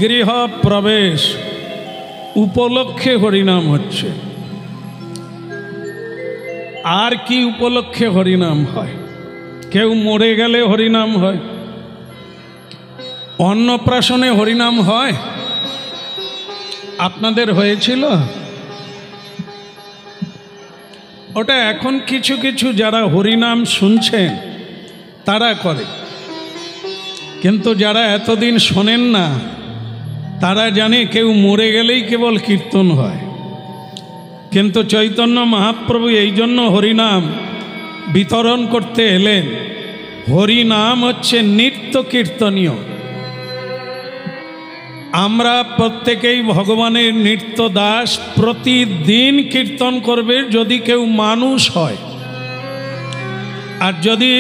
গৃহ প্রবেশ উপলক্ষে হরিনাম হচ্ছে। আর কি উপলক্ষে হরিনাম হয়? কেউ মরে গেলে হরিনাম হয়, অন্নপ্রাশনে হরিনাম হয়। আপনাদের হয়েছিল? ওটা এখন কিছু কিছু যারা হরিনাম শুনছেন তারা করে, কিন্তু যারা এতদিন শোনেন না তারা জানে কেউ মরে গেলেই কেবল কীর্তন হয়। কিন্তু চৈতন্য মহাপ্রভু এই জন্য হরিনাম বিতরণ করতে এলেন। হরিনাম হচ্ছে নিত্য কীর্তনীয়। আমরা প্রত্যেকেই ভগবানের নিত্য দাস, প্রতিদিন কীর্তন করবে যদি কেউ মানুষ হয়। আর যদি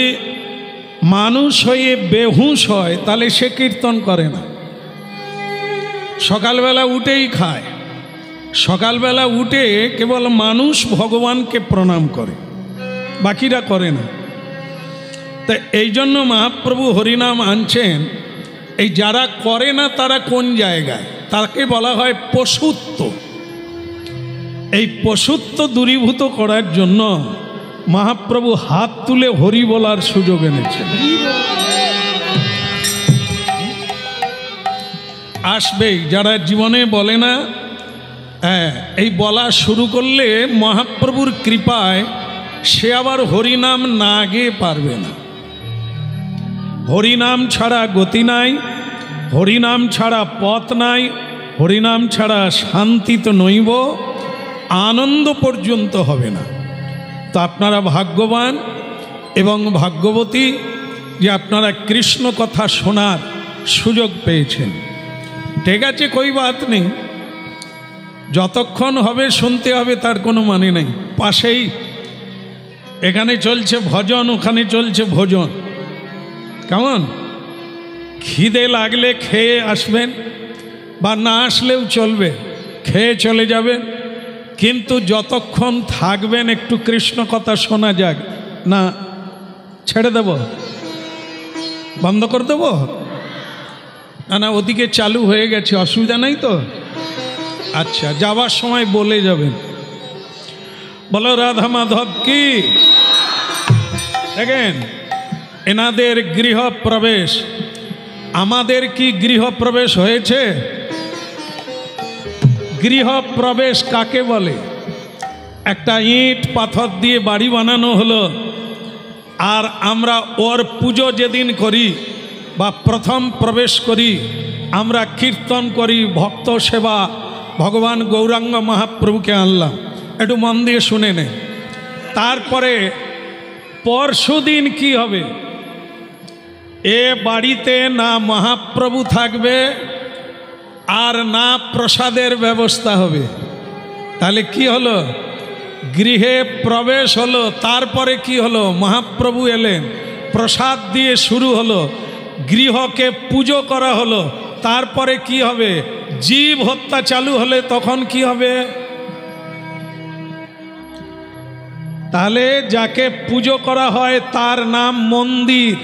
মানুষ হয়ে বেহুশ হয় তাহলে সে কীর্তন করে না। সকালবেলা উঠেই খায়, সকালবেলা উঠে কেবল মানুষ ভগবানকে প্রণাম করে, বাকিরা করে না। তা এই জন্য মহাপ্রভু হরিনাম আনছেন। এই যারা করে না তারা কোন জায়গায়? তাকে বলা হয় পশুত্ব। এই পশুত্ব দূরীভূত করার জন্য মহাপ্রভু হাত তুলে হরি বলার সুযোগ এনেছেন। আসবেই যারা জীবনে বলে না, এই বলা শুরু করলে মহাপ্রভুর কৃপায় সে আবার হরিনাম না গেয়ে পারবে না। হরিনাম ছাড়া গতি নাই, হরিনাম ছাড়া পথ নাই, হরিনাম ছাড়া শান্তি তো নইব, আনন্দ পর্যন্ত হবে না। তো আপনারা ভাগ্যবান এবং ভাগ্যবতী যে আপনারা কৃষ্ণ কথা শোনার সুযোগ পেয়েছেন। ঠিক আছে, কই বাত নেই, যতক্ষণ হবে শুনতে হবে তার কোনো মানে নেই। পাশেই এখানে চলছে ভজন, ওখানে চলছে ভোজন। কেমন? খিদে লাগলে খেয়ে আসবেন, বা না আসলেও চলবে, খেয়ে চলে যাবেন। কিন্তু যতক্ষণ থাকবেন একটু কৃষ্ণ কথা শোনা যাক না। ছেড়ে দেব, বন্ধ করে দেব? না না, ওদিকে চালু হয়ে গেছে, অসুবিধা নাই তো? আচ্ছা, যাওয়ার সময় বলে যাবেন, বলো রাধা মাধব কি। দেখেন, এনাদের গৃহ প্রবেশ, আমাদের কি গৃহ প্রবেশ হয়েছে? গৃহ প্রবেশ কাকে বলে? একটা ইট পাথর দিয়ে বাড়ি বানানো হলো, আর আমরা ওর পুজো যেদিন করি বা প্রথম প্রবেশ করি, আমরা কীর্তন করি, ভক্ত সেবা, ভগবান গৌরাঙ্গ মহাপ্রভুকে আনলাম। একটু মন দিয়ে শুনে নে। তারপরে পরশু দিন কি হবে? এ বাড়িতে না মহাপ্রভু থাকবে আর না প্রসাদের ব্যবস্থা হবে। তাহলে কি হলো? গৃহে প্রবেশ হলো, তারপরে কি হলো? মহাপ্রভু এলেন, প্রসাদ দিয়ে শুরু হলো, গৃহকে পুজো করা হলো। তারপরে কি হবে? জীব হত্যা চালু হলে তখন কি হবে? তাহলে যাকে পুজো করা হয় তার নাম মন্দির।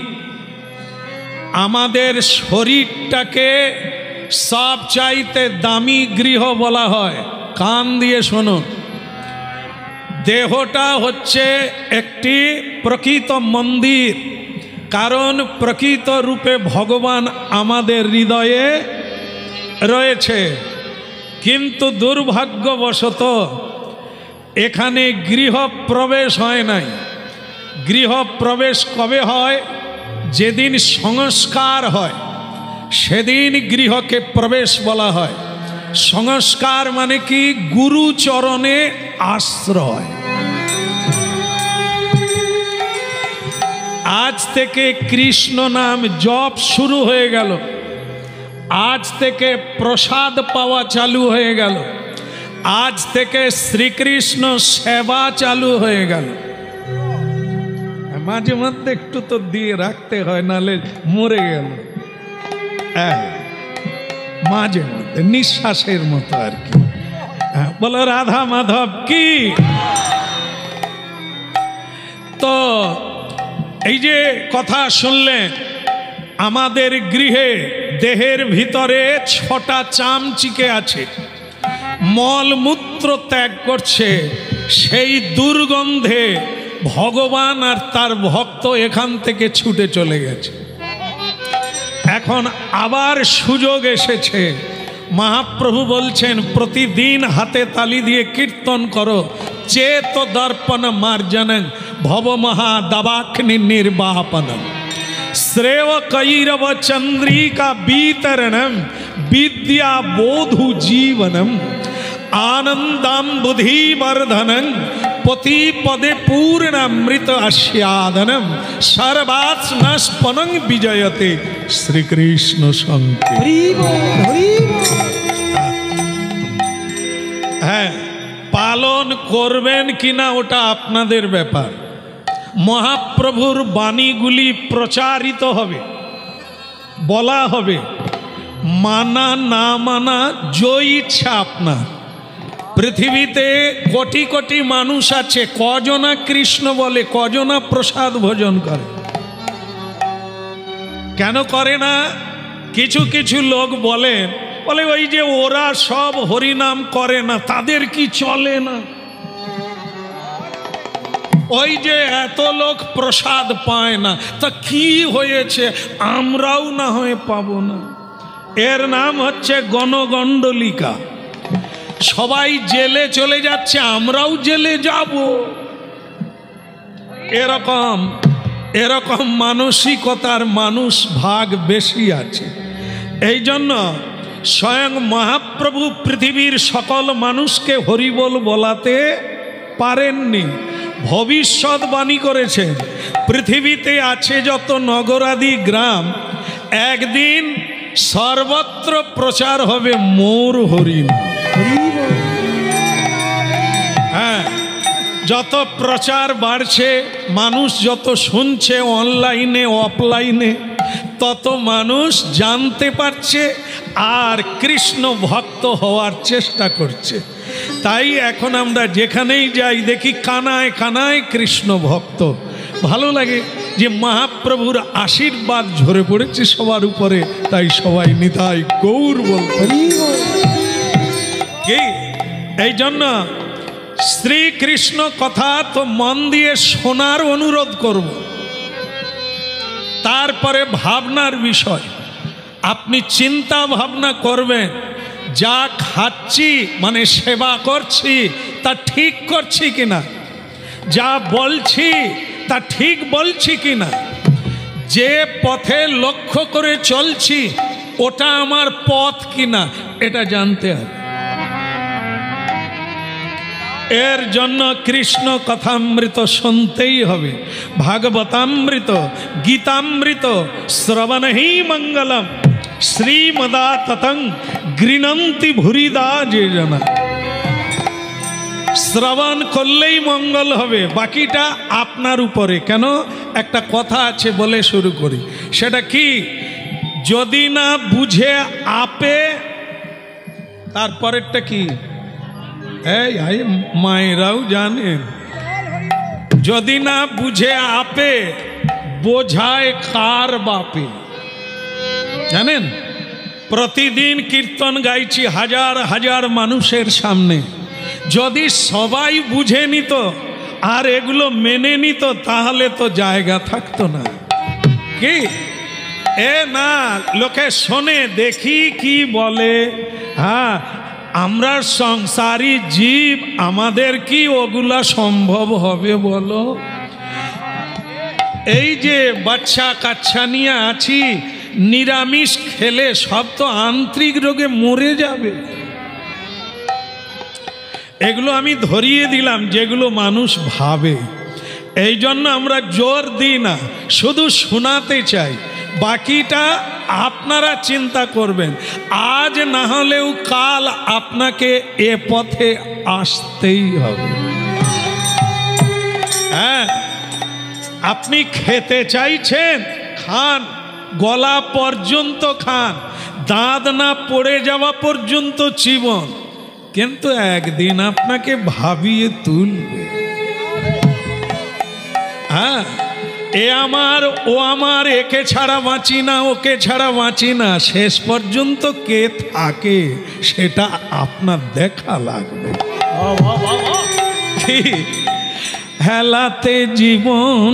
আমাদের শরীরটাকে সবচাইতে দামি গৃহ বলা হয়। কান দিয়ে শোনো, দেহটা হচ্ছে একটি প্রকৃত মন্দির, কারণ প্রকৃত রূপে ভগবান আমাদের হৃদয়ে রয়েছে। কিন্তু দুর্ভাগ্যবশত এখানে গৃহ প্রবেশ হয় নাই। গৃহ প্রবেশ কবে হয়? যেদিন সংস্কার হয় সেদিন গৃহকে প্রবেশ বলা হয়। সংস্কার মানে কি? গুরু চরণে আশ্রয়। আজ থেকে কৃষ্ণ নাম জপ শুরু হয়ে গেল, আজ থেকে প্রসাদ পাওয়া চালু হয়ে গেল, আজ থেকে শ্রীকৃষ্ণ সেবা চালু হয়ে গেল। মাঝে মধ্যে একটু তো দিয়ে রাখতে হয়, নালে মরে গেল। মাঝে মধ্যে নিঃশ্বাসের মতো আর কি। বলো রাধা মাধব কি। তো এই যে কথা শুনলেন, আমাদের গৃহে দেহের ভিতরে 6টা চামচিকে আছে, মলমূত্র ত্যাগ করছে, সেই দুর্গন্ধে ভগবান আর তার ভক্ত এখান থেকে ছুটে চলে গেছে। এখন আবার সুযোগ এসেছে। মহাপ্রভু বলছেন প্রতিদিন হাতে তালি দিয়ে কীর্তন করো, চেত দর্পণ মার্জনং ভব মহা দাবাগ্নি নির্বাপনম শ্রেয় কৈরব চন্দ্রিকা বিতরণম বিদ্যা বোধু জীবনম आनंदम बुद्धि वर्धनं पति पदे पूर्णामृत आस्वादनम सर्वात्मनस्पनं विजयते श्री कृष्ण হ্যাঁ, পালন করবেন কিনা ওটা আপনাদের ব্যাপার। মহাপ্রভুর বাণীগুলি প্রচারিত হবে, বলা হবে, মানা না মানা জয় ইচ্ছা আপনার। পৃথিবীতে কোটি কোটি মানুষ আছে, কজনা কৃষ্ণ বলে, কজনা প্রসাদ ভোজন করে। কেন করে না? কিছু কিছু লোক বলে ওই যে ওরা সব হরিনাম করে না, তাদের কি চলে না? ওই যে এত লোক প্রসাদ পায় না, তা কি হয়েছে, আমরাও না হয়ে পাবো না? এর নাম হচ্ছে গণগণ্ডলিকা। সবাই জেলে চলে যাচ্ছে, আমরাও জেলে যাব। এরকম এরকম মানসিকতার মানুষ ভাগ বেশি আছে। এই জন্য স্বয়ং মহাপ্রভু পৃথিবীর সকল মানুষকে হরিবোল বলাতে পারেননি। ভবিষ্যৎবাণী করেছেন, পৃথিবীতে আছে যত নগরাদি গ্রাম, একদিন সর্বত্র প্রচার হবে মোর হরিণ। হ্যাঁ, যত প্রচার বাড়ছে, মানুষ যত শুনছে অনলাইনে অফলাইনে, তত মানুষ জানতে পারছে আর কৃষ্ণ ভক্ত হওয়ার চেষ্টা করছে। তাই এখন আমরা যেখানেই যাই দেখি কানায় কানায় কৃষ্ণ ভক্ত। ভালো লাগে যে মহাপ্রভুর আশীর্বাদ ঝরে পড়েছে সবার উপরে, তাই সবাই নিতাই গৌর বলতে। কি এই জন্য শ্রীকৃষ্ণ কথা তো মন দিয়ে শোনার অনুরোধ করব। তারপরে ভাবনার বিষয়, আপনি চিন্তা ভাবনা করবেন, যা খাচ্ছি মানে সেবা করছি তা ঠিক করছি কিনা, যা বলছি তা ঠিক বলছি কিনা, যে পথে লক্ষ্য করে চলছি ওটা আমার পথ কিনা, এটা জানতে হবে। এর জন্য কৃষ্ণ কথামৃত শুনতেই হবে। ভাগবতামৃত, গীতামৃত শ্রবণহি মঙ্গলম শ্রীমদা ততং গৃণন্তি ভুরিদা যে জনা। শ্রবণ করলেই মঙ্গল হবে, বাকিটা আপনার উপরে। কেন? একটা কথা আছে, বলে শুরু করি। সেটা কি? যদি না বুঝে আপে, তারপরেরটা কি? এই মায়েরাও জানেন, যদি না বুঝে আপে বোঝায় কার বাপে। জানেন, প্রতিদিন কীর্তন গাইছি হাজার হাজার মানুষের সামনে, যদি সবাই বুঝে নিত আর এগুলো মেনে নিত তাহলে তো জায়গা থাকতো না। কি না, লোকে শোনে, দেখি কি বলে। হ্যাঁ, আমরা সংসারী জীব, আমাদের কি ওগুলা সম্ভব হবে বলো? এই যে বাচ্চা কাচ্চা নিয়ে আছি, নিরামিষ খেলে সব তো আন্ত্রিক রোগে মরে যাবে। এগুলো আমি ধরিয়ে দিলাম যেগুলো মানুষ ভাবে। এই জন্য আমরা জোর দিই না, শুধু শোনাতে চাই, বাকিটা আপনারা চিন্তা করবেন। আজ না হলেও কাল আপনাকে এ পথে আসতেই হবে। হ্যাঁ, আপনি খেতে চাইছেন, খান, গলা পর্যন্ত খান, দাঁত না পড়ে যাওয়া পর্যন্ত চিবন, কিন্তু একদিন আপনাকে ভাবিয়ে তুলবে। হ্যাঁ, এ আমার ও আমার, একে ছাড়া বাঁচি না ওকে ছাড়া বাঁচি না, শেষ পর্যন্ত কে থাকে সেটা আপনার দেখা লাগবে। হেলাতে জীবন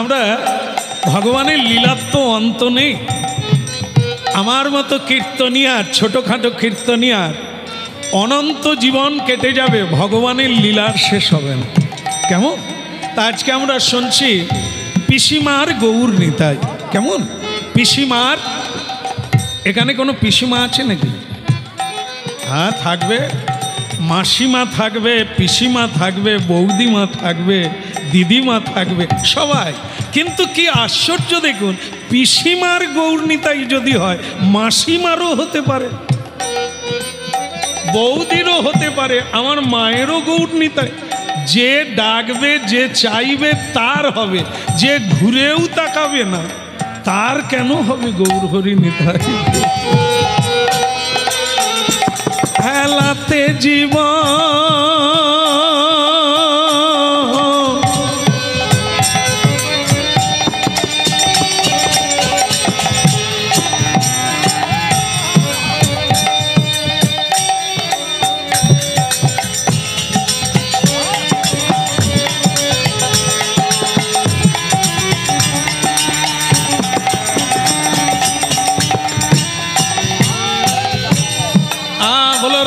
আমরা ভগবানের লীলার তো অন্ত নেই। আমার মতো কীর্তনিয়ার, ছোটোখাটো কীর্তনিয়ার অনন্ত জীবন কেটে যাবে, ভগবানের লীলার শেষ হবে না। কেমন? তা আজকে আমরা শুনছি পিসিমার গৌর নিতাই। কেমন? পিসিমার, এখানে কোনো পিসিমা আছে নাকি? হ্যাঁ থাকবে, মাসিমা থাকবে, পিসিমা থাকবে, বৌদিমা থাকবে, দিদিমা থাকবে, সবাই। কিন্তু কি আশ্চর্য দেখুন, পিসিমার গৌরনিতাই যদি হয়, মাসিমারও হতে পারে, বৌদিরও হতে পারে, আমার মায়েরও গৌরনিতাই। যে ডাকবে, যে চাইবে তার হবে, যে ঘুরেও তাকাবে না তার কেন হবে গৌর হরি নিতাই? হেলাতে জীবন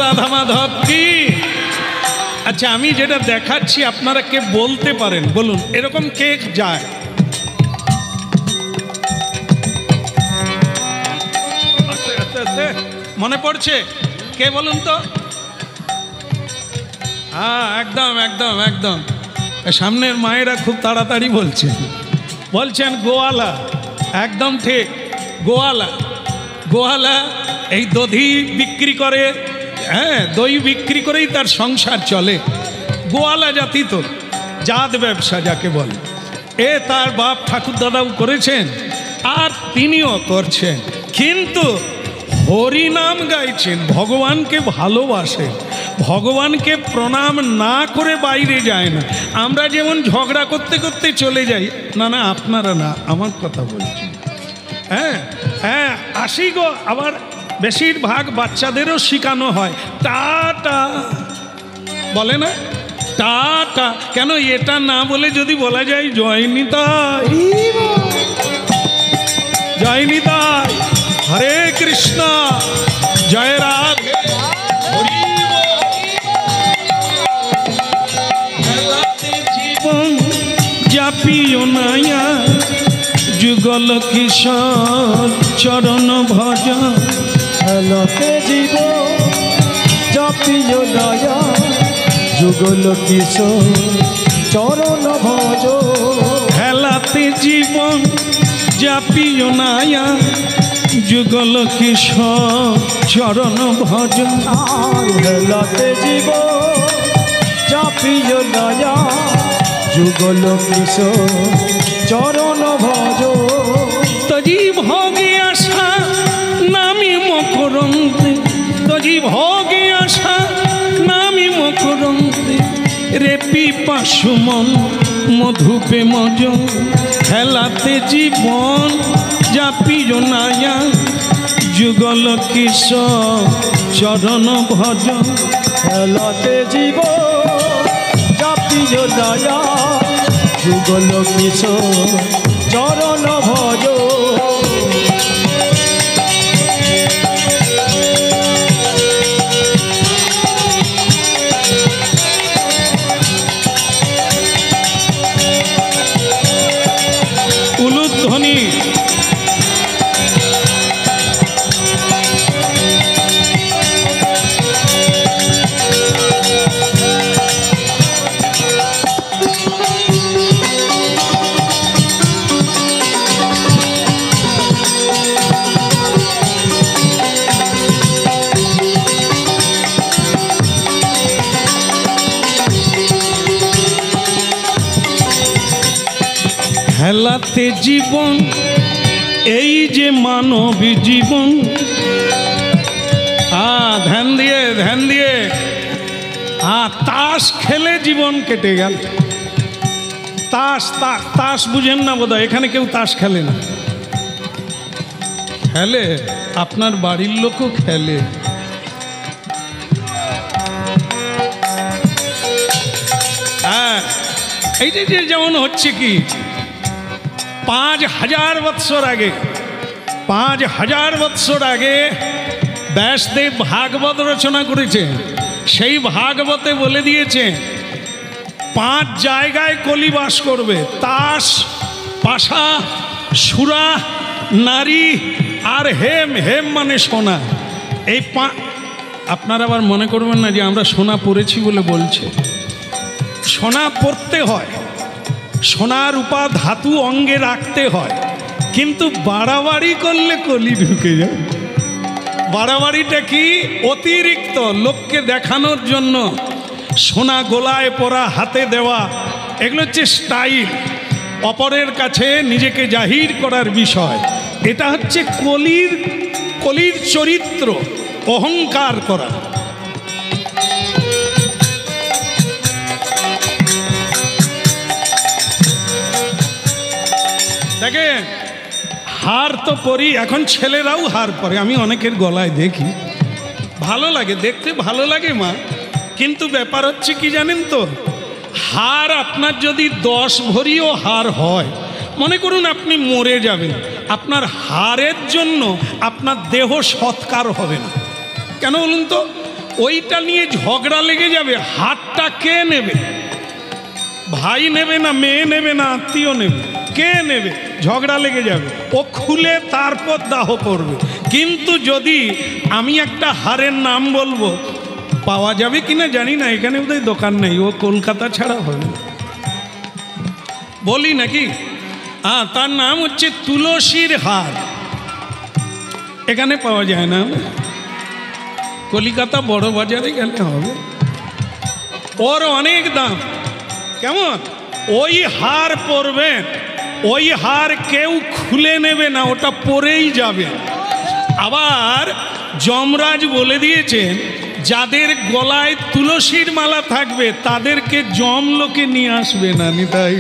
রাধা মাধব কি? আচ্ছা, আমি যেটা দেখাচ্ছি আপনারা কে বলতে পারেন বলুন, এরকম কেক যায়? মনে পড়ছে কে বলুন তো? হ্যাঁ একদম একদম একদম, সামনের মায়েরা খুব তাড়াতাড়ি বলছেন গোয়ালা। একদম ঠিক, গোয়ালা। গোয়ালা এই দধি বিক্রি করে, হ্যাঁ দই বিক্রি করেই তার সংসার চলে। গোয়ালা জাতি তো, জাত ব্যবসা যাকে বলে। এ তার বাপ ঠাকুর দাদাও করেছেন আর তিনিও করছেন, কিন্তু হরিনাম গাইছেন, ভগবানকে ভালোবাসেন, ভগবানকে প্রণাম না করে বাইরে যায় না। আমরা যেমন ঝগড়া করতে করতে চলে যাই, না না আপনারা না, আমার কথা বলছি। হ্যাঁ হ্যাঁ আসি গো। আবার বেশিরভাগ বাচ্চাদেরও শেখানো হয় টাটা, বলে না টাটা। কেন এটা না বলে যদি বলা যায় জয় নিতাই, জয় নিতাই, হরে কৃষ্ণ, জয় রাধে, জীবন জাপিও নায়া, যুগল কিশোর চরণ ভজ। হেলাতে জীবন জাপিও নায়া, যুগল কিশোর চরণ ভজ। হেলাতে জীবন জাপিও নায়া, যুগল কিশোর চরণ ভজ। হেলাতে জীবন জাপিও নায়া, যুগল কিশোর চরণ ভজ। তজি ভোগে আশা নামি মকরন্তে, তজি ভোগে আশা নামি মকরন্তে, রে পিপাসু মন মধুপে মজ। হেলাতে জীবন জাপিও নায়া, যুগল কিশোর চরণ ভজ। হেলাতে জীবন জাপিও নায়া, যুগল কিশোর চরণ ভজ। উলুধ্বনি হেলাতে জীবন, এই যে মানবী জীবন। ধ্যান দিয়ে তাস খেলে জীবন কেটে গেল। তাস বুঝেন না বোধহয়, এখানে কেউ তাস খেলে না। খেলে, আপনার বাড়ির লোকও খেলে। এই যে যেমন হচ্ছে কি 5000 বৎসর আগে, 5000 বৎসর আগে ব্যাসদেব ভাগবত রচনা করেছে। সেই ভাগবতে বলে দিয়েছে 5 জায়গায় কলি বাস করবে: তাস, পাশা, সুরা, নারী আর হেম। হেম মানে সোনা। এই আপনারা আবার মনে করবেন না যে আমরা সোনা পড়েছি বলে বলছে। সোনা পড়তে হয়, সোনার রূপা ধাতু অঙ্গে রাখতে হয়, কিন্তু বাড়াবাড়ি করলে কলি ঢুকে যায়। বাড়াবাড়িটা কি? অতিরিক্ত লোককে দেখানোর জন্য সোনা গলায় পরা, হাতে দেওয়া, এগুলো হচ্ছে স্টাইল, অপরের কাছে নিজেকে জাহির করার বিষয়। এটা হচ্ছে কলির চরিত্র, অহংকার করা। দেখেন, হার তো পরি, এখন ছেলেরাও হার পরে। আমি অনেকের গলায় দেখি, ভালো লাগে দেখতে, ভালো লাগে মা। কিন্তু ব্যাপার হচ্ছে কি জানেন তো, হার আপনার যদি 10 ভরিও হার হয়, মনে করুন আপনি মরে যাবেন, আপনার হারের জন্য আপনার দেহ সৎকার হবে না। কেন বলুন তো? ওইটা নিয়ে ঝগড়া লেগে যাবে। হারটা কে নেবে? ভাই নেবে না, মেয়ে নেবে না, আত্মীয় নেবে? কে নেবে? ঝগড়া লেগে যাবে। ও খুলে তারপর দাহ করবে। কিন্তু যদি আমি একটা হারের নাম বলবো, পাওয়া যাবে কিনা জানি না, এখানে বোধহয় দোকান নেই, ও কলকাতা ছাড়া হবে। বলি নাকি? তার নাম হচ্ছে তুলসীর হার। এখানে পাওয়া যায় না, কলিকাতা বড় বাজারে গেলে হবে। ওর অনেক দাম। কেমন? ওই হার পরবেন, ওই হার কেউ খুলে নেবে না, ওটা পরেই যাবে। আবার যমরাজ বলে দিয়েছেন, যাদের গলায় তুলসীর মালা থাকবে তাদেরকে যমলোকে নিয়ে আসবে না। নিতাই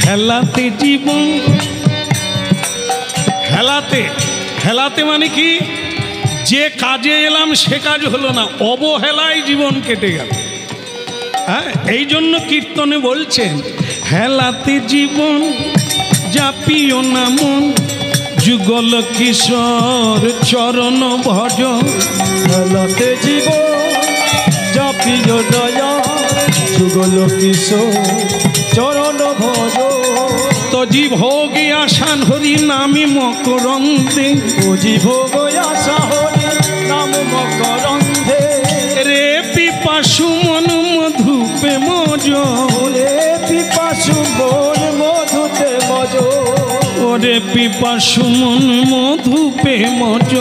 হেলাতে জীবন, হেলাতে মানে কি? যে কাজে এলাম সে কাজ হলো না, অবহেলায় জীবন কেটে গেল। এই জন্য কীর্তনে বলছেন, হেলাতে জীবন জাপিও না মন, যুগল কিশোর চরণ ভজ। হেলাতে জীবন জাপিও দয়া, যুগল কিশোর চরণ ভজ। তজি ভোগ আসান হরি নামি মকরন্দে, তজি ভোগ আশা হরি নাম মকরন্দে। রে পিপাসু মন মধুপে মজ, রে পিপাসু মন মধুতে মজ। ওরে পিপাসু মন মধুপে মজ,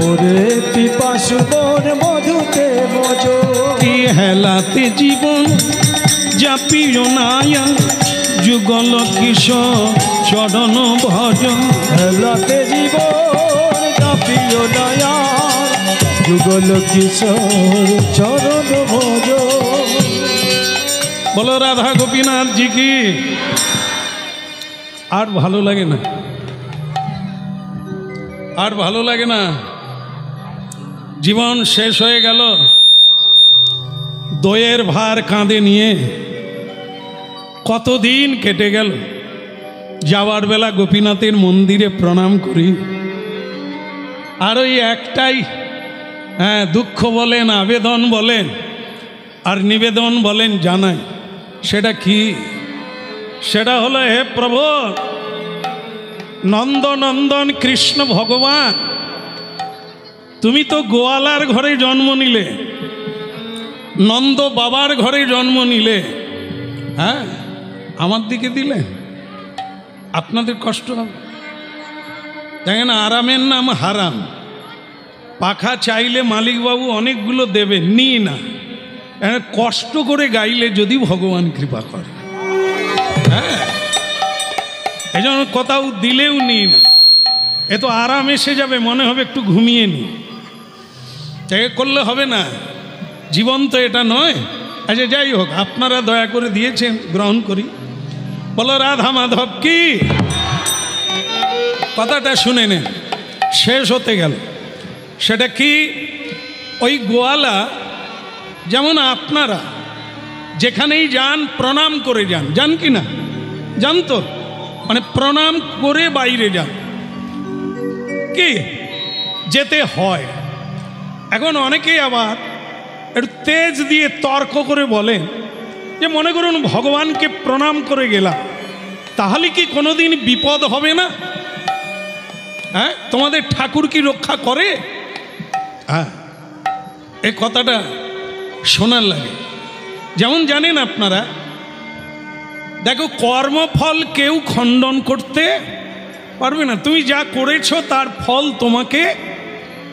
ওরে পিপাসু মন মধুতে মজ। হেলাতে জীবন জাপিও নায়া, যুগল কিশোর চরণ ভজ। হেলাতে জীবন জাপিও নায়া, যুগল কিশোর চরণ ভজ। বলো রাধা গোপীনাথ জি কি। আর ভালো লাগে না, আর ভালো লাগে না। জীবন শেষ হয়ে গেল, দইয়ের ভার কাঁধে নিয়ে কতদিন কেটে গেল। যাওয়ার বেলা গোপীনাথের মন্দিরে প্রণাম করি, আর ওই একটাই দুঃখ বলেন, আবেদন বলেন আর নিবেদন বলেন জানাই। সেটা কি? সেটা হলো, হে প্রভু, নন্দনন্দন কৃষ্ণ ভগবান, তুমি তো গোয়ালার ঘরে জন্ম নিলে, নন্দ বাবার ঘরে জন্ম নিলে, আমার দিকে দিলে? আপনাদের কষ্ট হবে। দেখেন, আরামের নাম হারাম। পাখা চাইলে মালিকবাবু অনেকগুলো দেবে, নিই না। কষ্ট করে গাইলে যদি ভগবান কৃপা করে, হ্যাঁ, এই জন্য কোথাও দিলেও নিই না। এ তো আরাম এসে যাবে, মনে হবে একটু ঘুমিয়ে নি, করলে হবে না। জীবন তো এটা নয়। আচ্ছা, যাই হোক, আপনারা দয়া করে দিয়েছেন, গ্রহণ করি। বলো রাধা মাধব কি। কথাটা শুনে নেন, শেষ হতে গেল। সেটা কি, ওই গোয়ালা যেমন আপনারা যেখানেই যান প্রণাম করে যান, যান কি না? যান তো, মানে প্রণাম করে বাইরে যান, কি যেতে হয়। এখন অনেকেই আবার একটু তেজ দিয়ে তর্ক করে বলেন যে মনে করুন ভগবানকে প্রণাম করে গেলাম, তাহলে কি কোনোদিন বিপদ হবে না? হ্যাঁ, তোমাদের ঠাকুর কি রক্ষা করে? হ্যাঁ, এই কথাটা শোনার লাগে। যেমন জানেন আপনারা, দেখো, কর্মফল কেউ খণ্ডন করতে পারবে না। তুমি যা করেছো তার ফল তোমাকে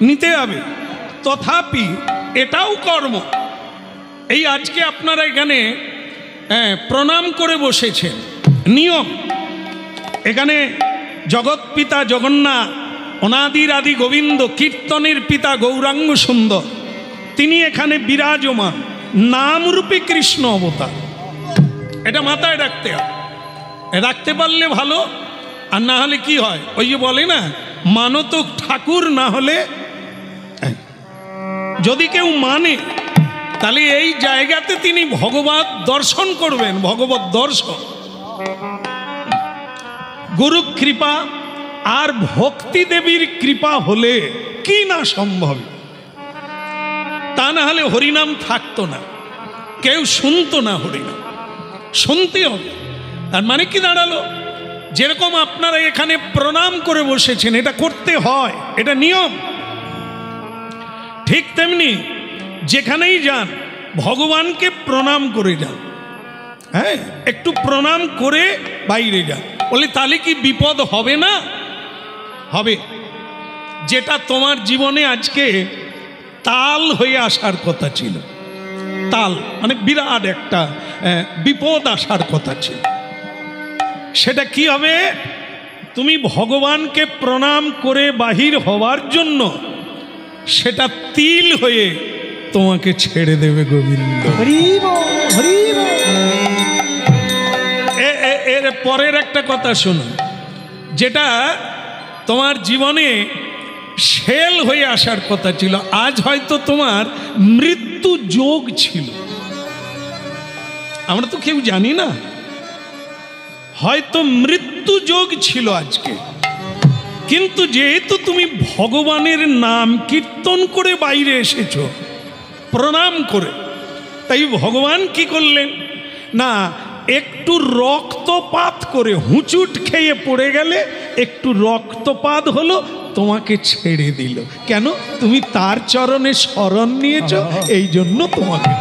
নিতে হবে। তথাপি এটাও কর্ম। এই আজকে আপনারা এখানে প্রণাম করে বসেছেন, নিয়ম। এখানে জগৎ পিতা জগন্নাথ, অনাদির আদি গোবিন্দ, কীর্তনের পিতা গৌরাঙ্গ সুন্দর, তিনি এখানে বিরাজমান, নামরূপী কৃষ্ণ অবতার। এটা মাথায় রাখতে হবে। রাখতে পারলে ভালো, আর না হলে কি হয়, ওই যে বলে না, মানত ঠাকুর না হলে। যদি কেউ মানে, তাহলে এই জায়গাতে তিনি ভগবত দর্শন করবেন। ভগবত দর্শন, গুরু কৃপা আর ভক্তি দেবীর কৃপা হলে কি না সম্ভব। তা না হলে হরিনাম থাকতো না, কেউ শুনতো না হরিনাম। শুনতে হবে। তার মানে কি দাঁড়ালো, যেরকম আপনারা এখানে প্রণাম করে বসেছেন, এটা করতে হয়, এটা নিয়ম। ঠিক তেমনি যেখানেই যান ভগবানকে প্রণাম করে যান। হ্যাঁ, একটু প্রণাম করে বাইরে যান। বলে তাহলে কি বিপদ হবে না? হবে। যেটা তোমার জীবনে আজকে তাল হয়ে আসার কথা ছিল, তাল মানে বিরাট একটা বিপদ আসার কথা ছিল, সেটা কি হবে? তুমি ভগবানকে প্রণাম করে বাহির হওয়ার জন্য সেটা তিল হয়ে তোমাকে ছেড়ে দেবে গোবিন্দ। এর পরের একটা কথা শুনুন, যেটা তোমার জীবনে শেল হয়ে আসার কথা ছিল, আজ হয়তো তোমার মৃত্যু যোগ ছিল। আমরা তো কেউ জানি না, হয়তো মৃত্যু যোগ ছিল আজকে, কিন্তু যেহেতু তুমি ভগবানের নাম কীর্তন করে বাইরে এসেছো, প্রণাম করে, তাই ভগবান কি করলেন না, একটু রক্তপাত করে, হুঁচুট খেয়ে পড়ে গেলে একটু রক্তপাত হলো, তোমাকে ছেড়ে দিল। কেন? তুমি তার চরণে শরণ নিয়েছো, এই জন্য তোমাকে।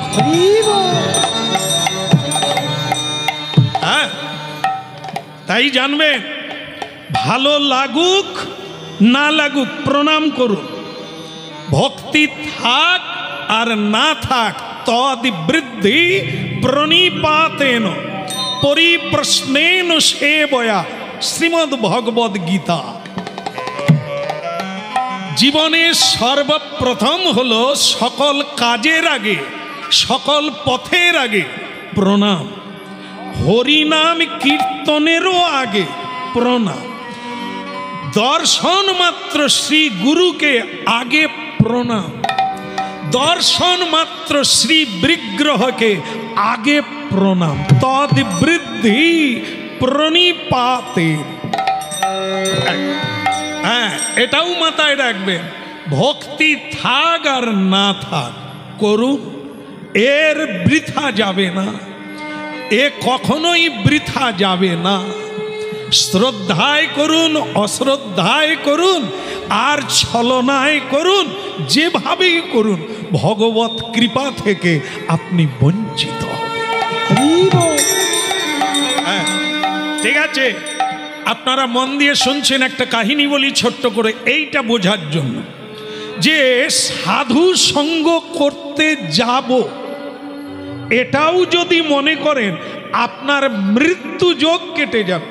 হ্যাঁ, তাই জানবে, ভালো লাগুক না লাগুক প্রণাম করুন। ভক্তি থাক আর না থাক, তদ বৃদ্ধি প্রণিপাতেন পরিপ্রশ্নেন সেবয়া, শ্রীমদ্ ভগবদ গীতা। জীবনে সর্বপ্রথম হলো সকল কাজের আগে, সকল পথের আগে প্রণাম। হরিনাম কীর্তনেরও আগে প্রণাম। দর্শন মাত্র শ্রী গুরুকে আগে প্রণাম। দর্শন মাত্র শ্রী বিগ্রহকে আগে প্রণাম। তদ বৃদ্ধি প্রণিপাতে। হ্যাঁ, এটাও মাথায় রাখবেন, ভক্তি থাক আর না থাক করুন, এর বৃথা যাবে না, এ কখনোই বৃথা যাবে না। শ্রদ্ধায় করুন, অশ্রদ্ধায় করুন, আর ছলনায় করুন, যেভাবেই করুন, ভগবত কৃপা থেকে আপনি বঞ্চিত হবেন। হ্যাঁ, ঠিক আছে। আপনারা মন দিয়ে শুনছেন, একটা কাহিনী বলি ছোট্ট করে এইটা বোঝার জন্য, যে সাধু সঙ্গ করতে যাব এটাও যদি মনে করেন আপনার মৃত্যু যোগ কেটে যাবে।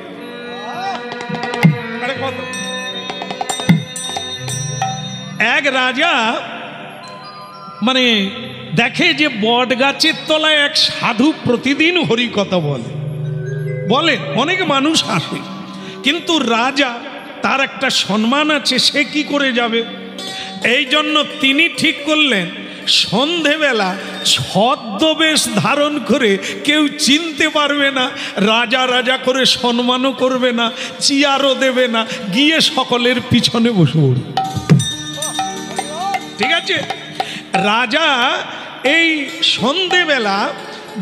এক রাজা মানে দেখে যে বট গাছের তলায় এক সাধু প্রতিদিন হরিকথা বলে অনেক মানুষ আসে, কিন্তু রাজা তার একটা সম্মান আছে, সে কি করে যাবে? এই জন্য তিনি ঠিক করলেন সন্ধেবেলা ছদ্মবেশ ধারণ করে কেউ চিনতে পারবে না, রাজা রাজা করে সম্মানও করবে না, চেয়ারও দেবে না, গিয়ে সকলের পিছনে বসে পড়বে। ঠিক আছে, রাজা এই সন্ধেবেলা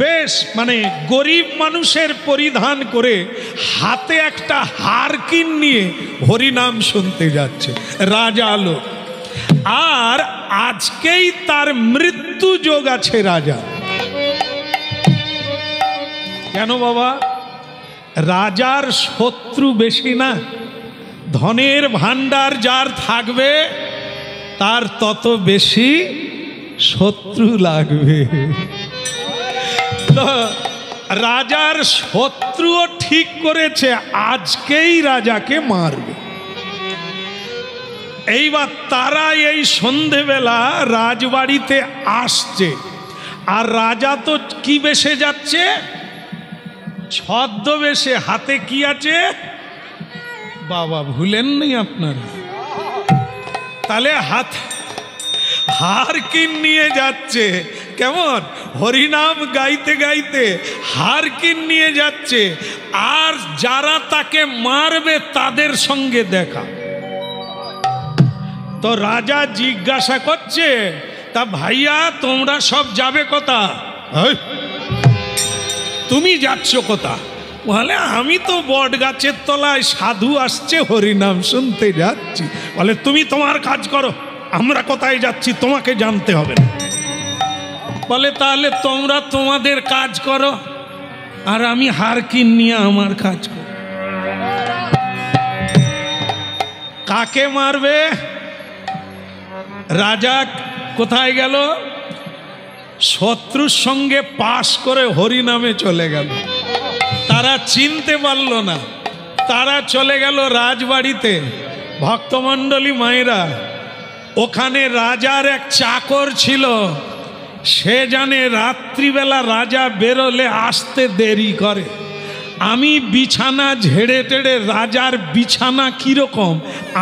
বেশ মানে গরিব মানুষের পরিধান করে হাতে একটা হারকিন নিয়ে হরিনাম শুনতে যাচ্ছে রাজা লোক। আর আজকেই তার মৃত্যু যোগ আছে রাজা। কেন বাবা? রাজার শত্রু বেশি না, ধনের ভান্ডার যার থাকবে তার তত বেশি শত্রু লাগবে। তো রাজার শত্রুও ঠিক করেছে আজকেই রাজাকে মারবে। এইবার তারা এই সন্ধেবেলা রাজবাড়িতে আসছে, আর রাজা তো কি বেশে যাচ্ছে? ছদ্মবেশে। হাতে কি আছে বাবা? ভুলেননি আপনারা? তাহলে হারকিন নিয়ে যাচ্ছে। কেমন হরিনাম গাইতে গাইতে হারকিন নিয়ে যাচ্ছে, আর যারা তাকে মারবে তাদের সঙ্গে দেখা। তো রাজা জিজ্ঞাসা করছে, তা ভাইয়া তোমরা সব যাবে কোথা? তুমি যাচ্ছ কোথা? বলে আমি তো বট গাছের তলায় সাধু আসছে হরিনাম শুনতে যাচ্ছি। বলে তুমি তোমার কাজ করো, আমরা কোথায় যাচ্ছি তোমাকে জানতে হবে না। বলে তাহলে তোমরা তোমাদের কাজ করো, আর আমি হারকিন নিয়ে আমার কাজ করো। কাকে মারবে? রাজা কোথায় গেল? শত্রুর সঙ্গে পাশ করে হরিনামে চলে গেল। তারা চিনতে পারল না, তারা চলে গেল রাজবাড়িতে। ভক্তমণ্ডলী মায়েরা, ওখানে রাজার এক চাকর ছিল, সে জানে রাত্রিবেলা রাজা বেরোলে আসতে দেরি করে। আমি বিছানা ঝেড়ে টেড়ে রাজার বিছানা কিরকম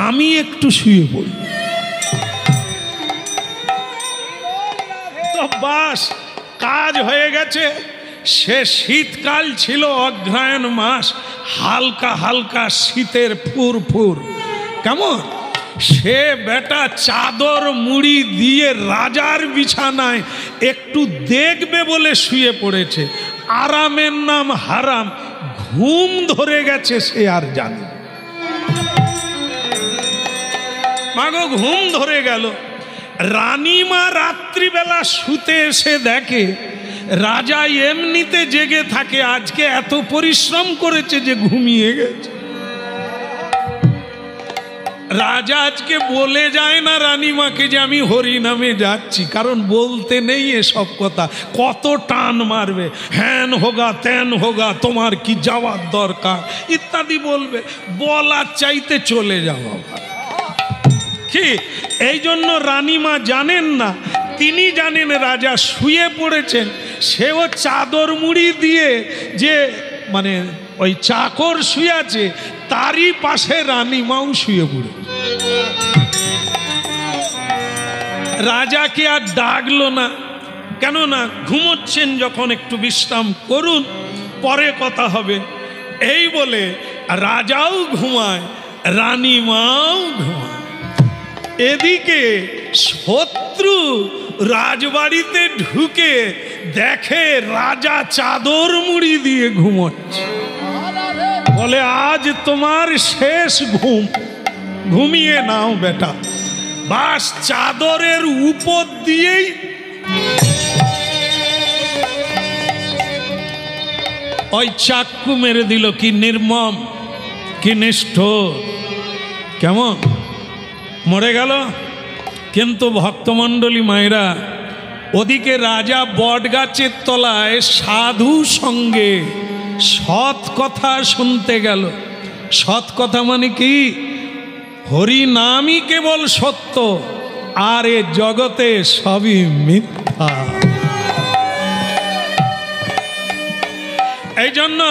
আমি একটু শুয়ে পড়ি। তো বাস কাজ হয়ে গেছে। সে শীতকাল ছিল, অগ্রহায়ণ মাস, হালকা হালকা শীতের ফুরফুর। কেমন সে বেটা চাদর মুড়ি দিয়ে রাজার বিছানায় একটু দেখবে বলে শুয়ে পড়েছে। আরামের নাম হারাম, ঘুম ধরে গেছে সে আর জানে। মাগো ঘুম ধরে গেল। রানীমা রাত্রিবেলা শুতে এসে দেখে রাজা এমনিতে জেগে থাকে, আজকে এত পরিশ্রম করেছে যে ঘুমিয়ে গেছে। রাজা আজকে বলে যায় না রানীমাকে যে আমি হরিনামে যাচ্ছি, কারণ বলতে নেই এসব কথা। কত টান মারবে, হ্যান হোগা ত্যান হোগা, তোমার কি যাওয়ার দরকার ইত্যাদি বলবে। বলার চাইতে চলে যাওয়া কি। এই জন্য রানীমা জানেন না, তিনি জানেন রাজা শুয়ে পড়েছেন। সেও চাদর মুড়ি দিয়ে যে মানে ওই চাকর শুয়ে আছে তারই পাশে রানীমাও শুয়ে পড়ে। রাজাকে আর ডাকলো না, কেননা ঘুমোচ্ছেন যখন একটু বিশ্রাম করুন, পরে কথা হবে। এই বলে রাজাও ঘুমায়, রানীমাও ঘুমায়। এদিকে শত্রু রাজবাড়িতে ঢুকে দেখে রাজা চাদর মুড়ি দিয়ে ঘুমোচ্ছে। বলে আজ তোমার শেষ ঘুম, ঘুমিয়ে নাও বেটা। বাস চাদরের উপর দিয়েই ওই চাক্কু মেরে দিল। কি নির্মম, কি নিষ্ঠুর, কেমন মরে গেল। কিন্তু ভক্তমণ্ডলী মায়েরা, ওদিকে রাজা বটগাছের তলায় সাধু সঙ্গে সৎ কথা শুনতে গেল। সৎ কথা মানে কি? হরি নামই কেবল সত্য, আর এ জগতে সবই মিথ্যা। এই জন্য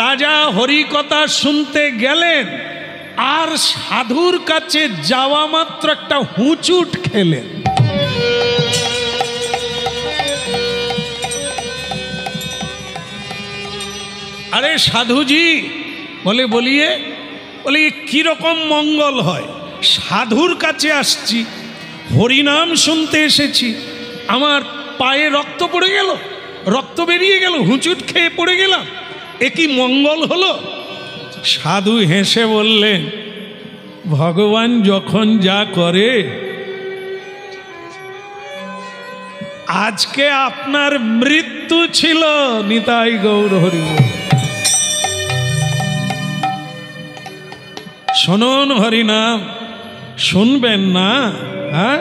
রাজা হরি কথা শুনতে গেলেন, আর সাধুর কাছে যাওয়া মাত্র একটা হুঁচুট খেলেন। আরে সাধুজি, বলে বলিয়ে, বলে কিরকম মঙ্গল হয়? সাধুর কাছে আসছি, হরিনাম শুনতে এসেছি, আমার পায়ে রক্ত পড়ে গেল, রক্ত বেরিয়ে গেল, হুঁচুট খেয়ে পড়ে গেলাম, এ কি মঙ্গল হলো? সাধু হেসে বললেন, ভগবান যখন যা করে, আজকে আপনার মৃত্যু ছিল, নিতাই গৌর হরি। শুনুন হরিনাম, শুনবেন না? হ্যাঁ,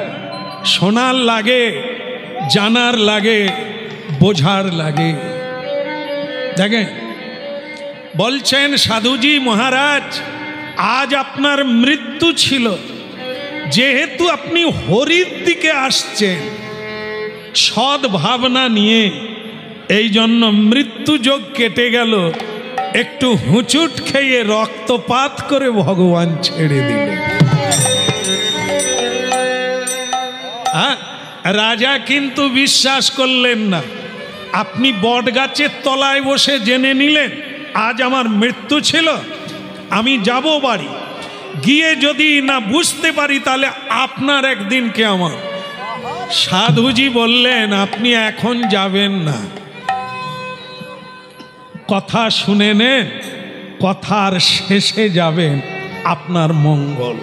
শোনার লাগে, জানার লাগে, বোঝার লাগে। দেখেন, বলছেন সাধুজি মহারাজ, আজ আপনার মৃত্যু ছিল, যেহেতু আপনি হরির দিকে আসছেন সৎ ভাবনা নিয়ে, এই জন্য মৃত্যু যোগ কেটে গেল। একটু হুঁচুট খেয়ে রক্তপাত করে ভগবান ছেড়ে দিলেন। রাজা কিন্তু বিশ্বাস করলেন না। আপনি বটগাছের তলায় বসে জেনে নিলেন আজ আমার মৃত্যু ছিল, আমি যাব বাড়ি, গিয়ে যদি না বুঝতে পারি তাহলে আপনার একদিন কে আমার। সাধুজি বললেন, আপনি এখন যাবেন না, কথা শুনে নেন, কথার শেষে যাবেন, আপনার মঙ্গল।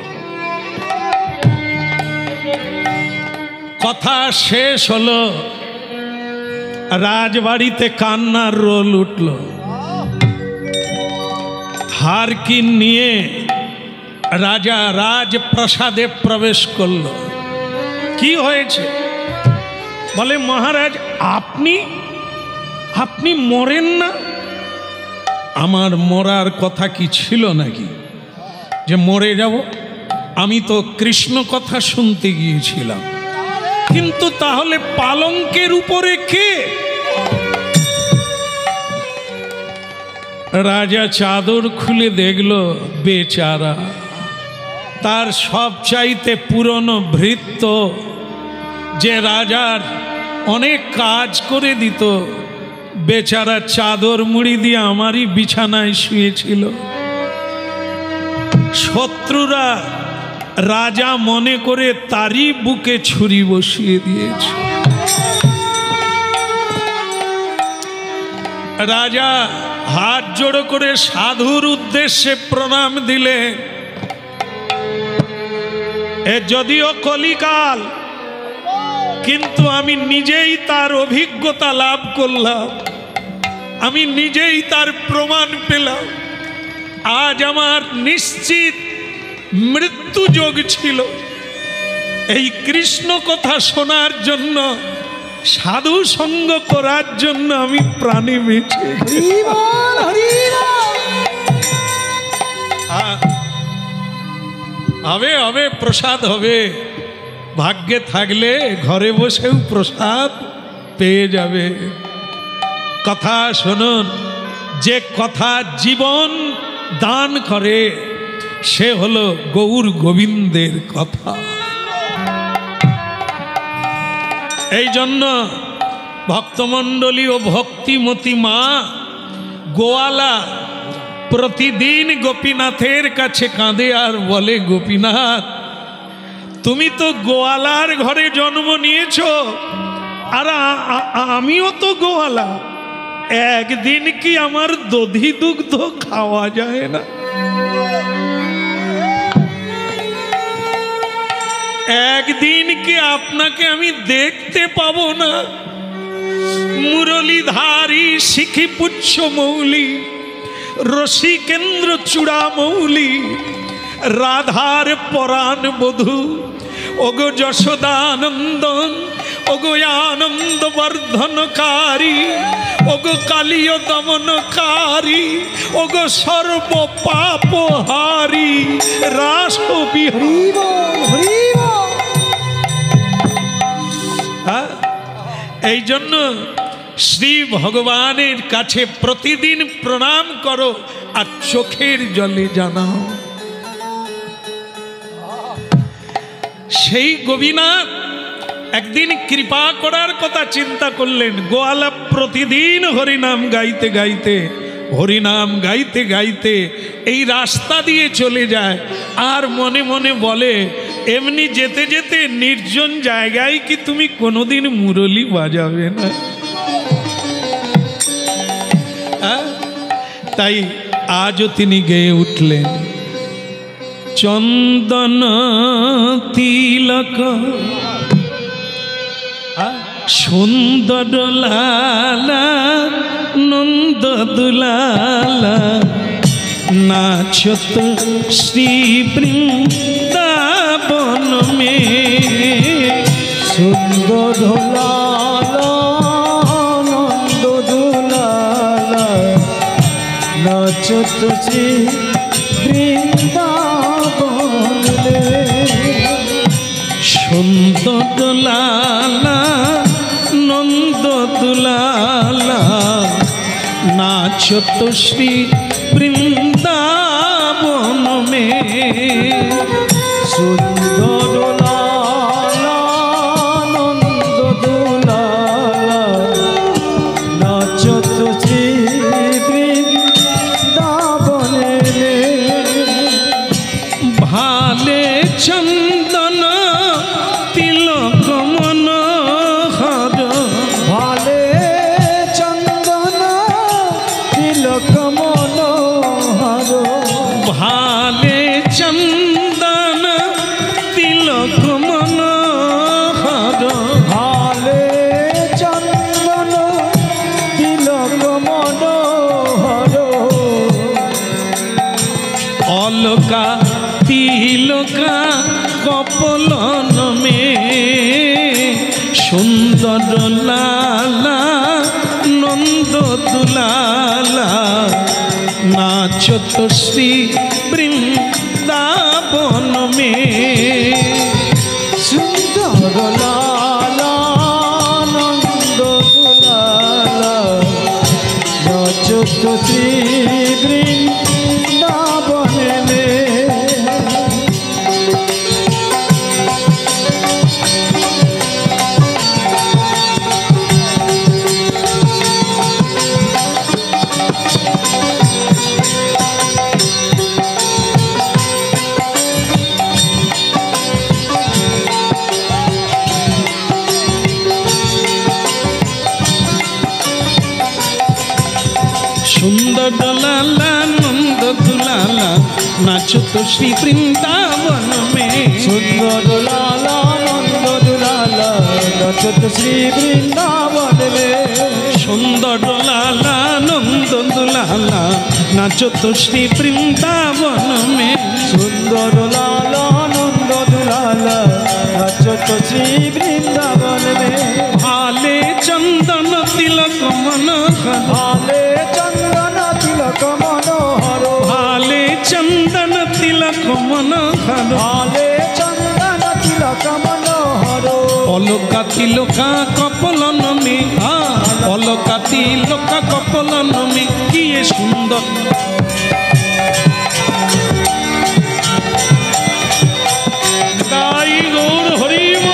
কথা শেষ হলো, রাজবাড়িতে কান্নার রোল উঠল। হারকিন নিয়ে রাজা রাজপ্রাসাদে প্রবেশ করল। কি হয়েছে? বলে, মহারাজ আপনি মরেন না? আমার মরার কথা কি ছিল নাকি যে মরে যাব? আমি তো কৃষ্ণ কথা শুনতে গিয়েছিলাম। কিন্তু তাহলে পালঙ্কের উপরে কে? রাজা চাদর খুলে দেখল, বেচারা, তার সবচাইতে পুরনো ভৃত্য, যে রাজার অনেক কাজ করে দিত, বেচারা চাদর মুড়ি দিয়ে আমারই বিছানায় শুয়েছিল। শত্রুরা রাজা মনে করে তারই বুকে ছুরি বসিয়ে দিয়েছে। রাজা হাত জোড়ো করে সাধুর উদ্দেশ্যে প্রণাম দিলেন। এ যদিও কলিকাল, কিন্তু আমি নিজেই তার অভিজ্ঞতা লাভ করলাম, আমি নিজেই তার প্রমাণ পেলাম। আজ আমার নিশ্চিত মৃত্যু যোগ ছিল। এই কৃষ্ণ কথা শোনার জন্য, সাধু সঙ্গ করার জন্য আমি প্রাণে বেঁচে। হবে হবে, প্রসাদ হবে, ভাগ্যে থাকলে ঘরে বসেও প্রসাদ পেয়ে যাবে। কথা শুনুন, যে কথা জীবন দান করে সে হলো গৌর গোবিন্দের কথা। এই জন্য ভক্তমণ্ডলী ও ভক্তিমতী মা গোয়ালা প্রতিদিন গোপীনাথের কাছে কাঁদে আর বলে, গোপীনাথ, তুমি তো গোয়ালার ঘরে জন্ম নিয়েছ, আর আমিও তো গোয়ালা, একদিন কি আমার দধি দুগ্ধ খাওয়া যায় না? একদিন কি আপনাকে আমি দেখতে পাবো না? মুরলীধারী শিখি পুচ্ছ মৌলি রসিকেন্দ্র চূড়ামৌলি রাধার পরাণ বধূ ওগো যশোদানন্দন ওগো আনন্দ বর্ধনকারী ওগো কালীয় দমনকারী ওগো সর্ব পাপহারী রাসবিহারী। এই জন্য শ্রী ভগবানের কাছে প্রতিদিন প্রণাম করো আর চোখের জলে জানাও। সেই গোপীনাথ একদিন কৃপা করার কথা চিন্তা করলেন। গোয়ালা প্রতিদিন হরিনাম গাইতে গাইতে হরিনাম গাইতে গাইতে এই রাস্তা দিয়ে চলে যায় আর মনে মনে বলে, এমনি যেতে যেতে নির্জন জায়গায় কি তুমি কোনোদিন মুরলি বাজাবে না? তাই আজও তিনি গেয়ে উঠলেন, চন্দন তিলক সুন্দর লালা নন্দ দুলালা নাচত শ্রী বৃন্দাবন মে। সুন্দর লালা নন্দ দুলালা নাচত শ্রী বৃন্দাবন মে। সুন্দর লালা নন্দ দুলালা নাচত শ্রী বৃন্দাবন মে। সুন্দর লালা নন্দ দুলালা নাচত শ্রী বৃন্দাবন মে। ভালে চন্দন তিলক মনোহর ভালে চন্দন তিলক মনোহর। ভালে চন্দন তিলক মনোহর ভালে চন্দন তিলক মনোহর। অলকা তিলকা কপলন মে। সুন্দর লালা নন্দ দুলালা নাচত শ্রী বৃন্দাবন মে। সুন্দর লালা নন্দ দুলালা নাচত শ্রী বৃন্দাবন মে। সুন্দর লালা নন্দ দুলালা নাচত শ্রী বৃন্দাবন মে। সুন্দর লালা নন্দ দুলালা নাচত শ্রী বৃন্দাবন মে। সুন্দর লালা নন্দ দুলালা নাচত শ্রী বৃন্দাবন মে। সুন্দর লালা নন্দ দুলালা নাচত শ্রী বৃন্দাবন মে। ভালে চন্দন তিলক মনোহর ভালে চন্দন তিলক মনোহর। ভালে চন্দন তিলক মনোহর ভালে চন্দন তিলক মনোহর। অলকা তিলকা কপলন মে। অলকা তিলকা কপলন মে কি সুন্দর। তাই গৌর হরিব।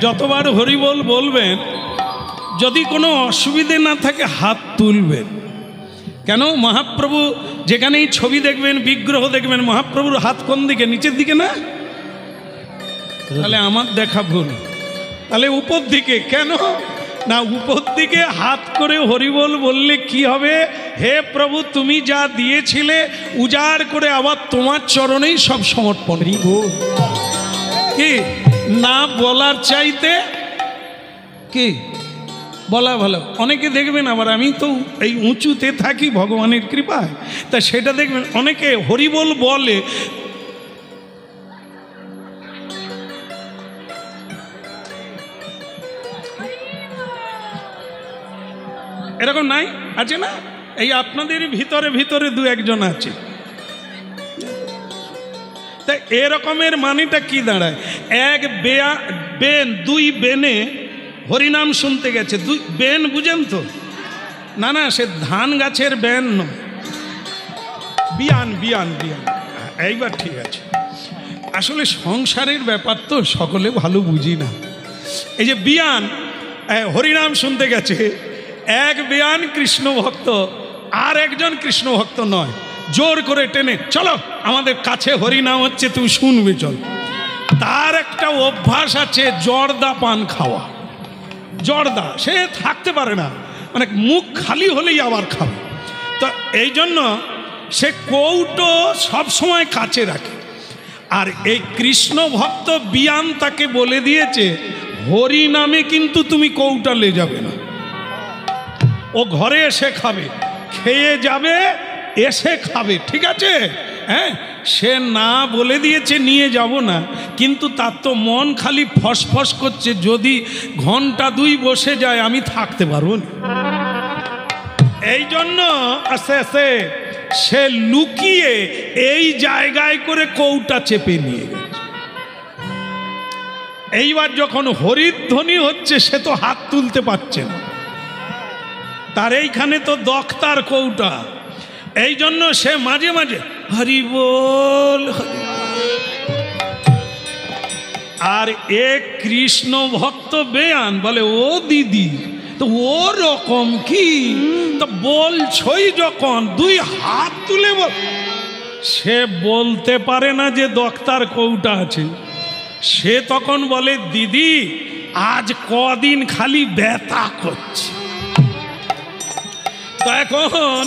যতবার হরিবোল বলবেন, যদি কোনো অসুবিধে না থাকে হাত তুলবেন। কেন? মহাপ্রভু যেখানেই ছবি দেখবেন, বিগ্রহ দেখবেন, মহাপ্রভুর হাত কোন দিকে? নিচের দিকে না? তাহলে আমার দেখা ভুল। তাহলে উপর দিকে কেন না, উপর দিকে হাত করে হরিবোল বললে কি হবে, হে প্রভু তুমি যা দিয়েছিলে উজাড় করে আবার তোমার চরণেই সব সমর্পণ। কি না বলার চাইতে কি বলা ভালো। অনেকে দেখবেন, আবার আমি তো এই উঁচুতে থাকি ভগবানের কৃপায়, তা সেটা দেখবেন অনেকে হরিবোল বলে এরকম নাই, আছে না? এই আপনাদের ভিতরে ভিতরে দু একজন আছে। তা এরকমের মানেটা কি দাঁড়ায়, এক বেন দুই বেনে হরিনাম শুনতে গেছে। দুই বেন বুঝেন তো? না না, সে ধান গাছের বেন নয়, বিয়ান বিয়ান বিয়ান। এইবার ঠিক আছে। আসলে সংসারের ব্যাপার তো সকলে ভালো বুঝি না। এই যে বিয়ান হরিনাম শুনতে গেছে, এক বিয়ান কৃষ্ণ ভক্ত আর একজন কৃষ্ণ ভক্ত নয়, জোর করে টেনে চলো আমাদের কাছে হরিনাম হচ্ছে, তুমি শুনবে চল। তার একটা অভ্যাস আছে জর্দা পান খাওয়া। জর্দা সে থাকতে পারে না, মানে মুখ খালি হলেই আবার খাবে। তো এই জন্য সে কৌটো সবসময় কাছে রাখে। আর এই কৃষ্ণ ভক্ত বিয়ান তাকে বলে দিয়েছে, হরি নামে কিন্তু তুমি কৌটা লে যাবে না, ও ঘরে এসে খাবে, খেয়ে যাবে এসে খাবে, ঠিক আছে? হ্যাঁ, সে না বলে দিয়েছে নিয়ে যাব না, কিন্তু তার তো মন খালি ফসফস করছে, যদি ঘন্টা দুই বসে যায় আমি থাকতে পারবো না। এই জন্য আস্তে আস্তে সে লুকিয়ে এই জায়গায় করে কৌটা চেপে নিয়ে গেছে। এইবার যখন হরিধ্বনি হচ্ছে সে তো হাত তুলতে পারছে না, তার এইখানে তো দক্তার কৌটা। এই জন্য সে মাঝে মাঝে হরি বল হরি। আর এক কৃষ্ণ ভক্ত বেয়ান বলে, ও দিদি তো ও রকম কি, তো বলছই যখন দুই হাত তুলে বল। সে বলতে পারে না যে দক্তার কৌটা আছে। সে তখন বলে, দিদি আজ কদিন খালি ব্যথা করছে। তো এখন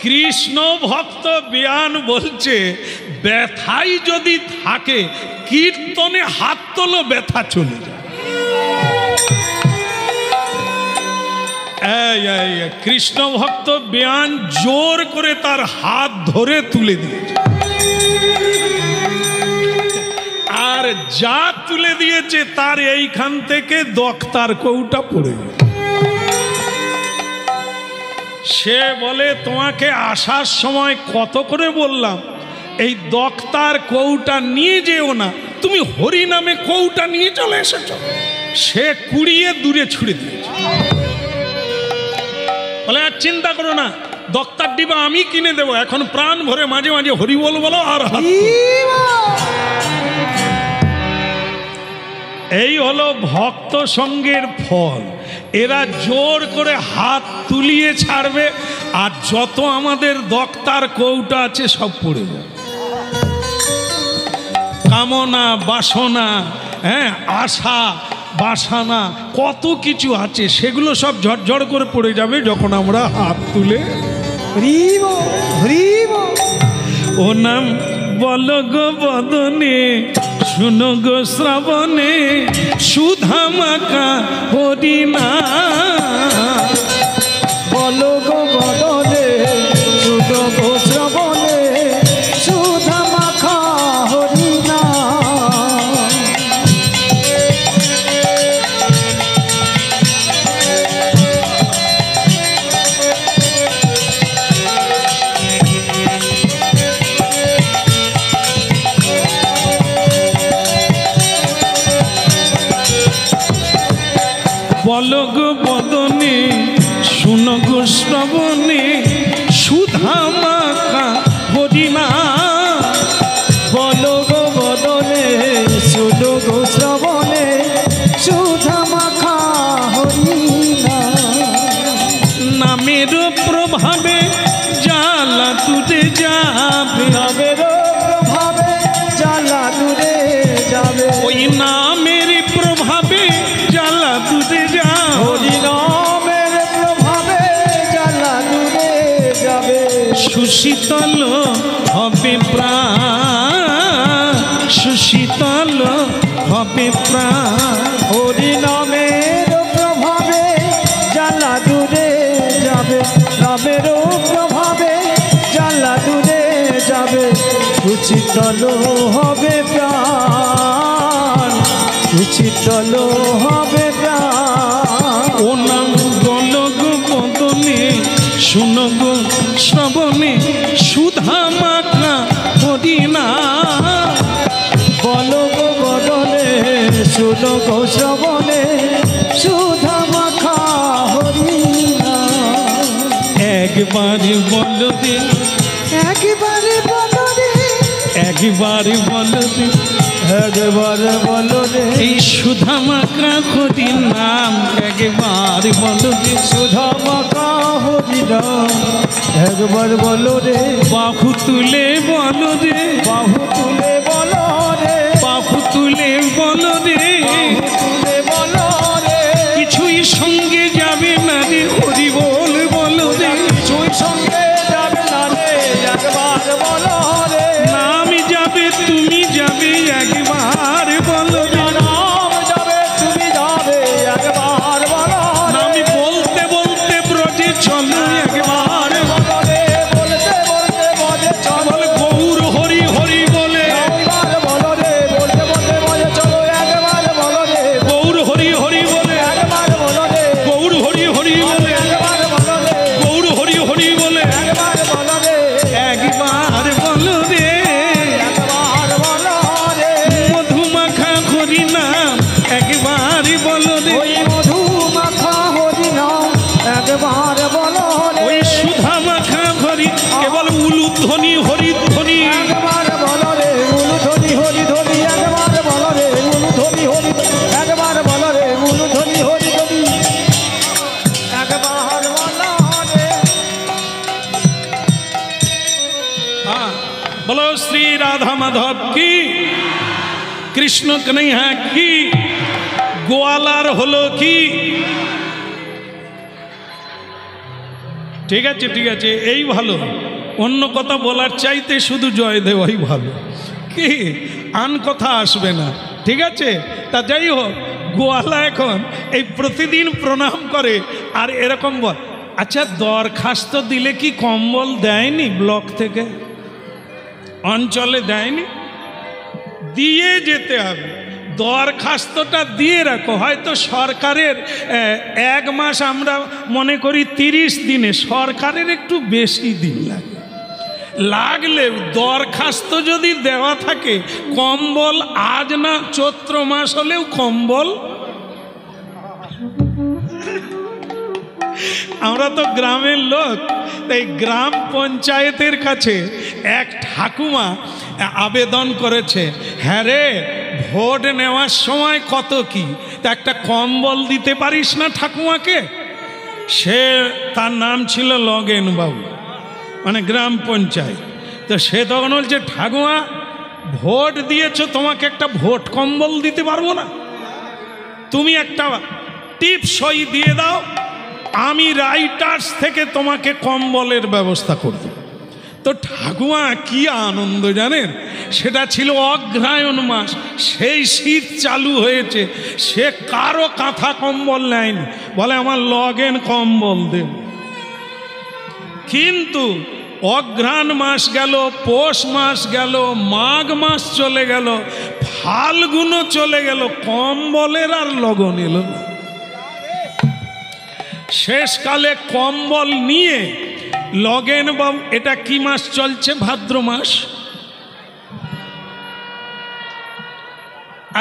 কৃষ্ণ ভক্ত বিয়ান বলছে, ব্যথাই যদি থাকে কীর্তনে হাত তোলো, ব্যথা চলে যায়। কৃষ্ণ ভক্ত বিয়ান জোর করে তার হাত ধরে তুলে দিয়েছে, আর যা তুলে দিয়েছে তার এইখান থেকে দক্তার কৌটা পড়ে গেছে। সে বলে, তোমাকে আসার সময় কত করে বললাম এই দক্তার কৌটা নিয়ে যেও না, তুমি হরি নামে কৌটা নিয়ে চলে এসেছ। সে কুড়িয়ে দূরে ছুড়ে দিয়েছে। বলে, আর চিন্তা করো না, দক্তার ডিবা আমি কিনে দেবো, এখন প্রাণ ভরে মাঝে মাঝে হরি বল বলো আর হাত। এই হলো ভক্ত সঙ্গের ফল। এরা জোর করে হাত তুলিয়ে ছাড়বে, আর যত আমাদের দক্তার কৌটা আছে সব পড়ে যাবে। কামনা বাসনা, হ্যাঁ, আশা বাসনা কত কিছু আছে, সেগুলো সব ঝরঝর করে পড়ে যাবে যখন আমরা হাত তুলে ও নাম বল গো বদনে, শুনো গো শ্রাবণে, সুধা মাখা হরিনা। বল গো বদনে, শুনো গো শ্রাবণে, সুধা মাখা হরিনা। বল গো বদনে, শুনো গো শ্রবণে, সুধা মাখা হরিনা। বল গো বদনে, শুনো গো শ্রাবণে, সুধা মাখা হরিনা। নামের প্রভাবে জ্বালা দূরে যাবে, নামের প্রভাবে জ্বালা দূরে যাবে। ওই নাম সুশীতল হবে প্রাণ, সুশীতল হবে প্রাণ। হরি নামের প্রভাবে জ্বালা দূরে যাবে, নামের প্রভাবে জ্বালা দূরে যাবে, সুশীতল হবে প্রাণ, সুশীতল হবে প্রাণ। ও নাম বলো গো বদনে, শুনো গো শ্রবণে, সুধা মাখা হরিনাম। বলো গো বদনে, শুনো গো শ্রবণে, সুধা মাখা হরিনাম। একবারে বলো রে, একবারে বলো রে, একবারে বলো রে, একবারে বলো রে, এই সুধা মাখা হরিনাম। একবারে বলো রে, সুধা মাখা হরিনাম। একবার বলো রে, বাহু তুলে বলো রে, বাহু তুলে বলো রে, বাহু তুলে বলো রে, তুলে বলো রে, কিছুই সঙ্গে যাবে না রে, হরি বল বলো রে। কিছুই সঙ্গে যাবে না রে, একবার বলো রে, নাম যাবে তুমি যাবে, একবার বলো রে। নাম যাবে তুমি যাবে, একবার বলো রে, নাম বলতে বলতে ব্রজে চলো, একবার বলো রে, বলতে বলতে বলে চলো, বল গৌর হরি হরি বলে, একবার বলো রে, বলতে বলতে বলে চলো, একবার বলো রে, গৌর হরি হরি বলে, একবার বলো রে, গৌর হরি হরি বলে, একবার বলো রে, গৌর হরি হরি বলে, একবার বলো রে, একবার বলো রে। একবার বলো রে, মধুমাখা হরিনাম একবার বলো রে, ওই মধু মাখা হরিনাম একবার বলো রে, ওই সুধা মাখা হরি কেবল উলুধ্বনি হরিধ্বনি, একবার বলো রে, উলুধ্বনি হরিধ্বনি, একবার বলো রে, উলুধ্বনি হরি, একবার বলো রে, উলুধ্বনি হরিধ্বনি, একবার বলো রে। হ্যাঁ বলো শ্রী রাধা মাধব কি, কৃষ্ণ কনৈয়া কি, গোয়ালার হলো কি। ঠিক আছে ঠিক আছে, এই ভালো, অন্য কথা বলার চাইতে শুধু জয় দেওয়াই ভালো, কি আন কথা আসবে না। ঠিক আছে, তা যাই হোক, গোয়ালা এখন এই প্রতিদিন প্রণাম করে আর এরকম বল। আচ্ছা, দরখাস্ত দিলে কি কম্বল দেয়নি ব্লক থেকে, অঞ্চলে দেয়নি? দিয়ে যেতে হবে, দরখাস্তটা দিয়ে রাখো। হয়তো সরকারের 1 মাস আমরা মনে করি 30 দিনে, সরকারের একটু বেশি দিন লাগে, লাগলে দরখাস্ত যদি দেওয়া থাকে, কম্বল আজ না চৈত্র মাস হলেও কম্বল। আমরা তো গ্রামের লোক, তাই গ্রাম পঞ্চায়েতের কাছে এক ঠাকুমা আবেদন করেছে, হ্যাঁ রে, ভোট নেওয়ার সময় কত কি, তা একটা কম্বল দিতে পারিস না ঠাকুমাকে। সে, তার নাম ছিল লগেন বাবু, মানে গ্রাম পঞ্চায়েত। তো সে তখন বলছে, ঠাকুমা ভোট দিয়েছো, তোমাকে একটা ভোট কম্বল দিতে পারবো না, তুমি একটা টিপ সই দিয়ে দাও, আমি রাইটার্স থেকে তোমাকে কম্বলের ব্যবস্থা করব। তো ঠাকুমা কি আনন্দ জানেন, সেটা ছিল অগ্রহায়ণ মাস, সেই শীত চালু হয়েছে, সে কারো কাঁথা কম্বল নেয়নি, বলে আমার লগেন কম্বল দেন। কিন্তু অগ্রহায়ণ মাস গেল, পৌষ মাস গেল, মাঘ মাস চলে গেল, ফাল্গুনও চলে গেল, কম্বলের আর লগন এলো না। শেষকালে কম্বল নিয়ে লগেন বাবু, এটা কি মাস চলছে, ভাদ্র মাস।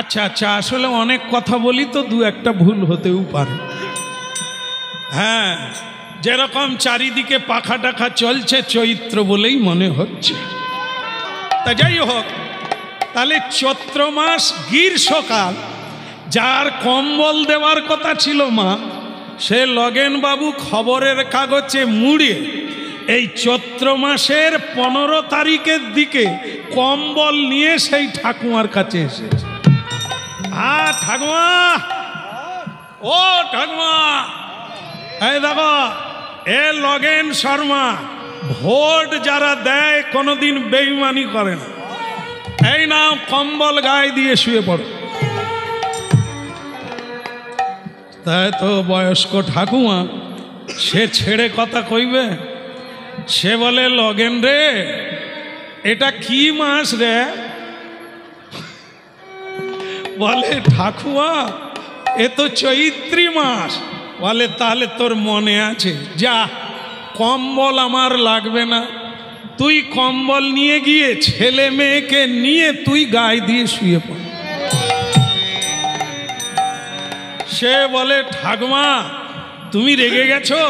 আচ্ছা আচ্ছা, আসলে অনেক কথা বলি তো 2-1টা ভুল হতেও পারে। হ্যাঁ, যেরকম চারিদিকে পাখা টাখা চলছে, চৈত্র বলেই মনে হচ্ছে। তা যাই হোক, তাহলে চৈত্র মাস গ্রীষ্মকাল, যার কম্বল দেওয়ার কথা ছিল মা, সে লগেন বাবু খবরের কাগজে মুড়ে এই চৈত্র মাসের 15 তারিখের দিকে কম্বল নিয়ে সেই ঠাকুমার কাছে এসেছে। ঠাকুমা, ও ঠাকুমা, এই দেখো, এ লগেন শর্মা ভোট যারা দেয় কোনোদিন বেঈমানি করে না। এই নাও কম্বল গায়ে দিয়ে শুয়ে পড়ো। তাই তো বয়স্ক ঠাকুমা সে ছেড়ে কথা কইবে, সে বলে লগেন রে এটা কি মাস রে? বলে ঠাকুমা এ তো চৈত্রী মাস। বলে তাহলে তোর মনে আছে, যা কম্বল আমার লাগবে না, তুই কম্বল নিয়ে গিয়ে ছেলে মেয়েকে নিয়ে তুই গায়ে দিয়ে শুয়ে পড়। সে বলে ঠাকুমা তুমি রেগে গেছো,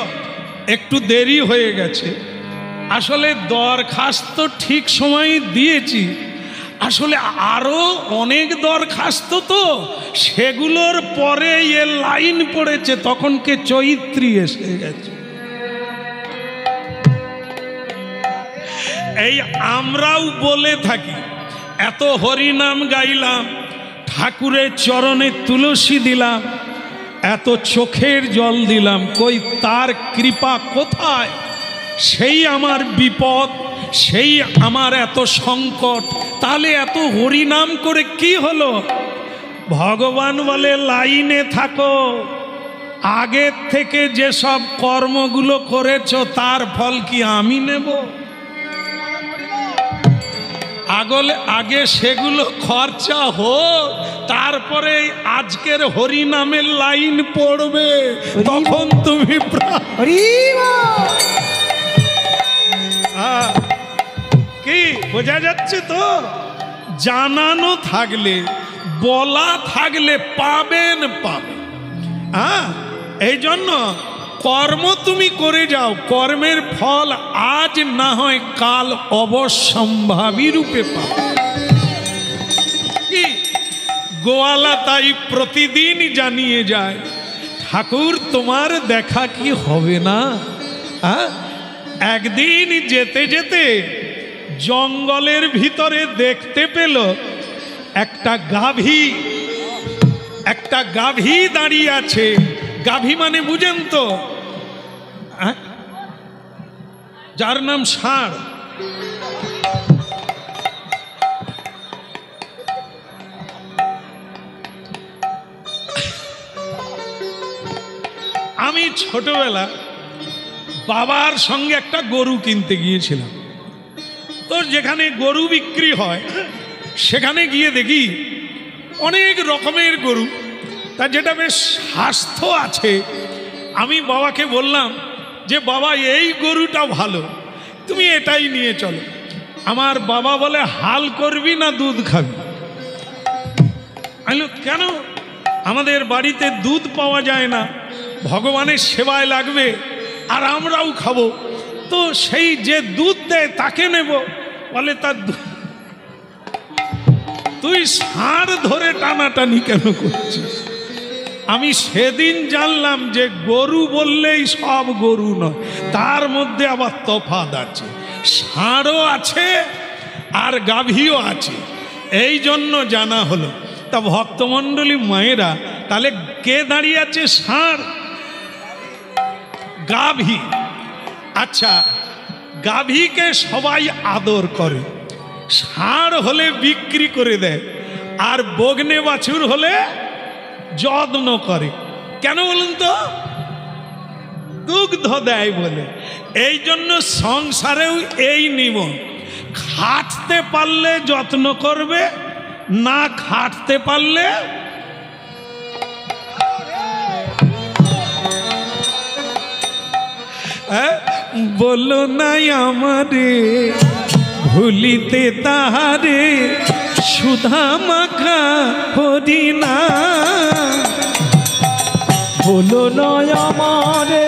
একটু দেরি হয়ে গেছে। আসলে দরখাস্ত ঠিক সময় দিয়েছি, আসলে আরো অনেক দরখাস্ত তো সেগুলোর পরে এ লাইন পড়েছে, তখনকে চৈত্রী এসে গেছে। এই আমরাও বলে থাকি, এত হরিনাম গাইলাম, ঠাকুরের চরণে তুলসী দিলাম, এত চোখের জল দিলাম, কই তার কৃপা কোথায়? সেই আমার বিপদ, সেই আমার এত সংকট, তাহলে এত হরিনাম করে কি হলো? ভগবান বলে লাইনে থাকো, আগের থেকে যেসব কর্মগুলো করেছো তার ফল কি আমি নেব? আগে সেগুলো খরচা হোক, তারপরে আজকের হরিনামের লাইন পড়বে, তখন তুমি কি বোঝা যাচ্ছে তো? জানানো থাকলে, বলা থাকলে পাবেন। হ্যাঁ, এই জন্য কর্ম তুমি করে যাও, কর্মের ফল আজ না হয় কাল অবশ্যম্ভাবী রূপে পাবে। কি গোয়ালা তাই প্রতিদিন জানিয়ে যায়, ঠাকুর তোমার দেখা কি হবে না? হ্যাঁ, একদিন যেতে যেতে জঙ্গলের ভিতরে দেখতে পেল একটা গাভী দাঁড়িয়ে আছে। গাভী মানে বুঝেন তো, যার নাম ষাঁড়। আমি ছোটবেলা বাবার সঙ্গে একটা গরু কিনতে গিয়েছিলাম। তো যেখানে গরু বিক্রি হয় সেখানে গিয়ে দেখি অনেক রকমের গরু, তার যেটা বেশ স্বাস্থ্য আছে। আমি বাবাকে বললাম যে বাবা এই গরুটা ভালো, তুমি এটাই নিয়ে চলো। আমার বাবা বলে হাল করবি না দুধ খাবি? আমি কেন? আমাদের বাড়িতে দুধ পাওয়া যায় না, ভগবানের সেবায় লাগবে আর আমরাও খাবো, তো সেই যে দুধ দেয় তাকে নেব। বলে তার তুই ষাঁড় ধরে টানাটানি কেন করছিস? আমি সেদিন জানলাম যে গরু বললেই সব গরু নয়, তার মধ্যে আবার তফাৎ আছে, ষাঁড়ও আছে আর গাভীও আছে। এই জন্য জানা হলো। তা ভক্তমণ্ডলী মায়েরা, তাহলে কে দাঁড়িয়ে আছে? ষাঁড়, গাভী। আচ্ছা, গাভীকে সবাই আদর করে, ষাঁড় হলে বিক্রি করে দেয়, আর বগনে বাছুর হলে যত্ন করে। কেন বলুন তো? দুগ্ধ দেয় বলে। এই জন্য সংসারেও এই নিয়ম, খাটতে পারলে যত্ন করবে, না খাটতে পারলে বলো নাই আমারে ভুলিতে তাহারে, সুধা মাখা হরিনা। বলো নয় আমারে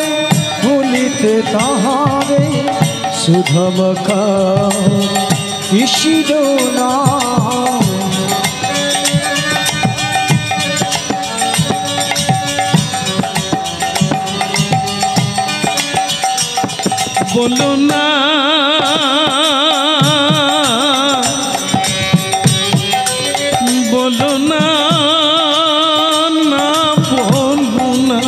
ভুলিতে তাহারে, সুধা মাখা কৃষ্ণ নাম। বলো না, বলো না, না বলো না।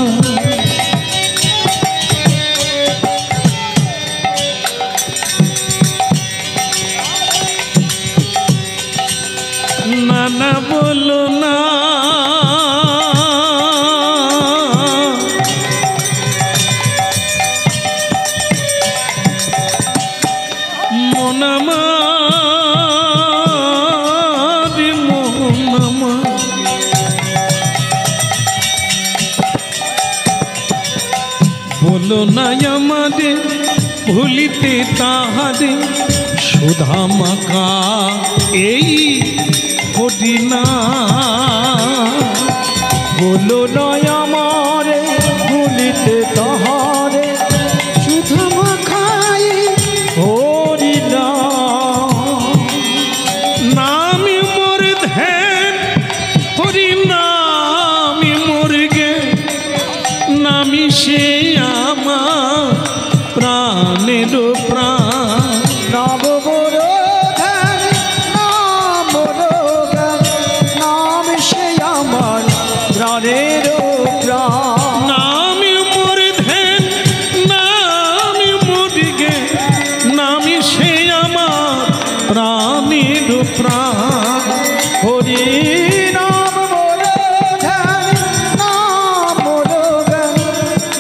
বলো না আমাদের ভুলিতে তাহারে সুধা মাখা এই হরিনা। বলো নয় আমারে ভুলিতে তাহারে সুধা মাখাই হরিনা। নামি মোর ধ্যান হরি নামি মোর গে নামি সে আমার প্রাণের প্রাণ। নাম মোর ধ্যান নাম মোর জ্ঞান নাম সে আমার প্রাণের প্রাণ। নামি মোর ধ্যান নামি মোর গে নামি সে আমার প্রাণের প্রাণ। হরি নাম মোর ধ্যান নাম মোর জ্ঞান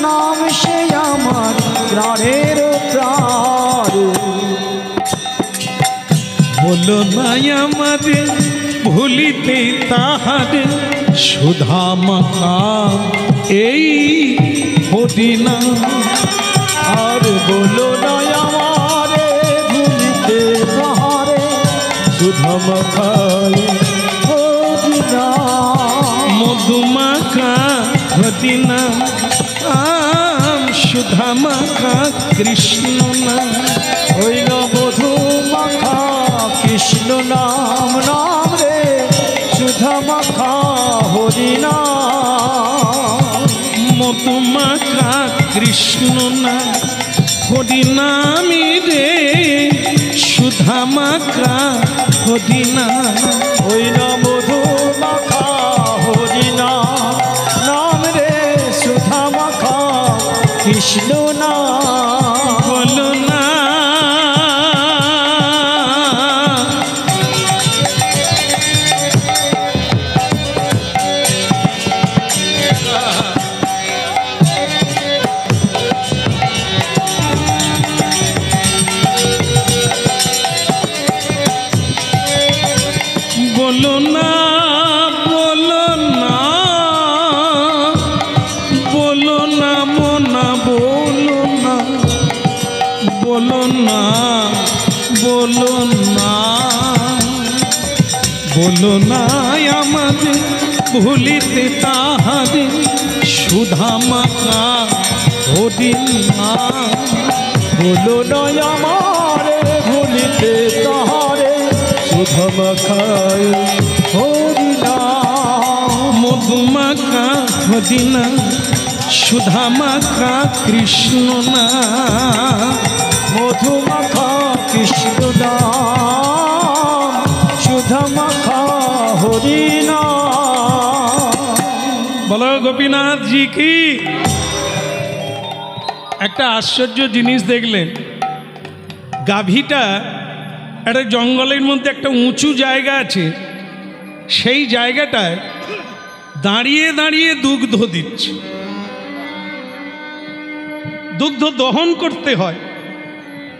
নাম সে আমার প্রাণের প্রাণ। বলো না আমাদের ভুলিতে তাহারে সুধা মাখা এই হরিনা। আর বলো না আমারে ভুলিতে তাহারে সুধা মাখাই হরিনা। মধুমাখা হরিনা আম সুধা মাখা কৃষ্ণ না। হইল মধু মাখা কৃষ্ণ নাম নাম রে সুধা মাখা হরিনা। মধুমাখা কৃষ্ণ না হরিনামি রে সুধা মাখা হরিনা। হইল মধু মাখা হরিনা নাম রে সুধা মাখা কৃষ্ণ নাম। বলো না বলো না বলো না বলো না মোনা বলো না বলো না বলো না বলো না আমাদের ভুলিতে তাহারে সুধা মাখা হরিনা। বলো নয় আমারে ভুলিতে তাহারে সুধা মাখাই হরিনা। মধুমাখা হরিনা সুধা মাখা কৃষ্ণ না। মধু মাখা কৃষ্ণ নাম সুধা মাখা হরিনা। বলো গোপীনাথ জি কি। একটা আশ্চর্য জিনিস দেখলেন, গাভীটা একটা জঙ্গলের মধ্যে একটা উঁচু জায়গা আছে, সেই জায়গাটায় দাঁড়িয়ে দাঁড়িয়ে দুগ্ধ দিচ্ছে। দুগ্ধ দহন করতে হয়,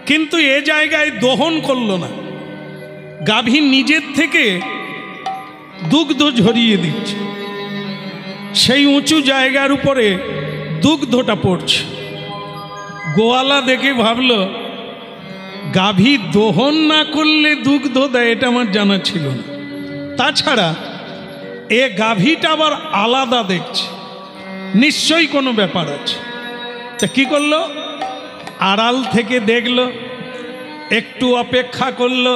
কিন্তু এ জায়গায় দহন করলো না, গাভী নিজের থেকে দুগ্ধ ঝরিয়ে দিচ্ছে। সেই উঁচু জায়গার উপরে দুগ্ধটা পড়ছে। গোয়ালা দেখে ভাবলো গাভী দহন না করলে দুগ্ধ দেয়, এটা আমার জানা ছিল না। তাছাড়া এ গাভীটা আবার আলাদা দেখছে, নিশ্চয়ই কোনো ব্যাপার আছে। তা কি করলো, আড়াল থেকে দেখলো, একটু অপেক্ষা করলো,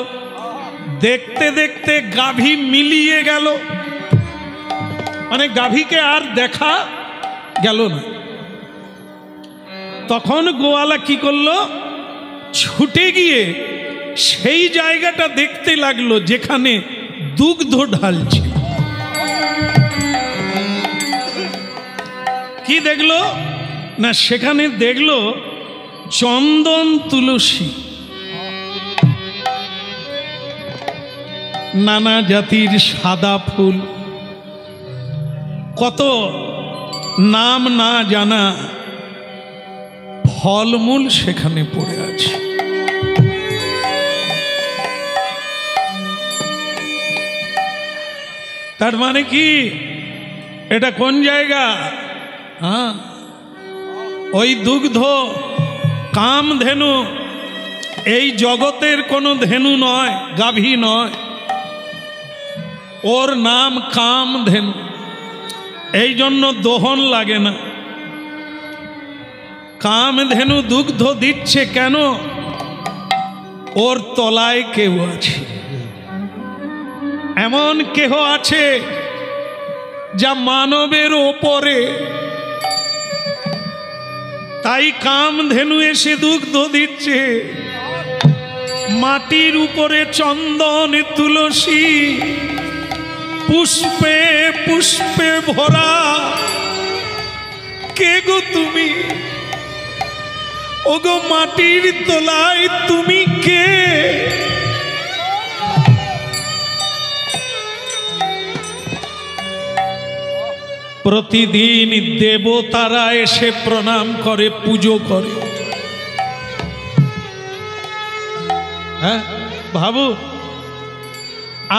দেখতে দেখতে গাভী মিলিয়ে গেল, মানে গাভীকে আর দেখা গেল না। তখন গোয়ালা কি করলো, ছুটে গিয়ে সেই জায়গাটা দেখতে লাগলো যেখানে দুগ্ধ ঢালছে। কি দেখলো না, সেখানে দেখলো চন্দন তুলসী, নানা জাতির সাদা ফুল, কত নাম না জানা ফলমূল সেখানে পড়ে আছে। তার মানে কি, এটা কোন জায়গা? ওই দুগ্ধ কামধেনু এই জগতের কোনো ধেনু নয়, গাভী নয়, ওর নাম কামধেনু। এই জন্য দোহন লাগে না। কামধেনু দুগ্ধ দিচ্ছে কেন? ওর তলায় কেউ আছে, এমন কেহ আছে যা মানবের ওপরে। তাই কামধেনু এসে দুগ্ধ দিচ্ছে। মাটির উপরে চন্দন তুলসী পুষ্পে পুষ্পে ভরা। কে গো তুমি? ওগো মাটির তলায় তুমি কে? প্রতিদিন দেবতারা এসে প্রণাম করে, পুজো করে। হ্যাঁ ভাবু,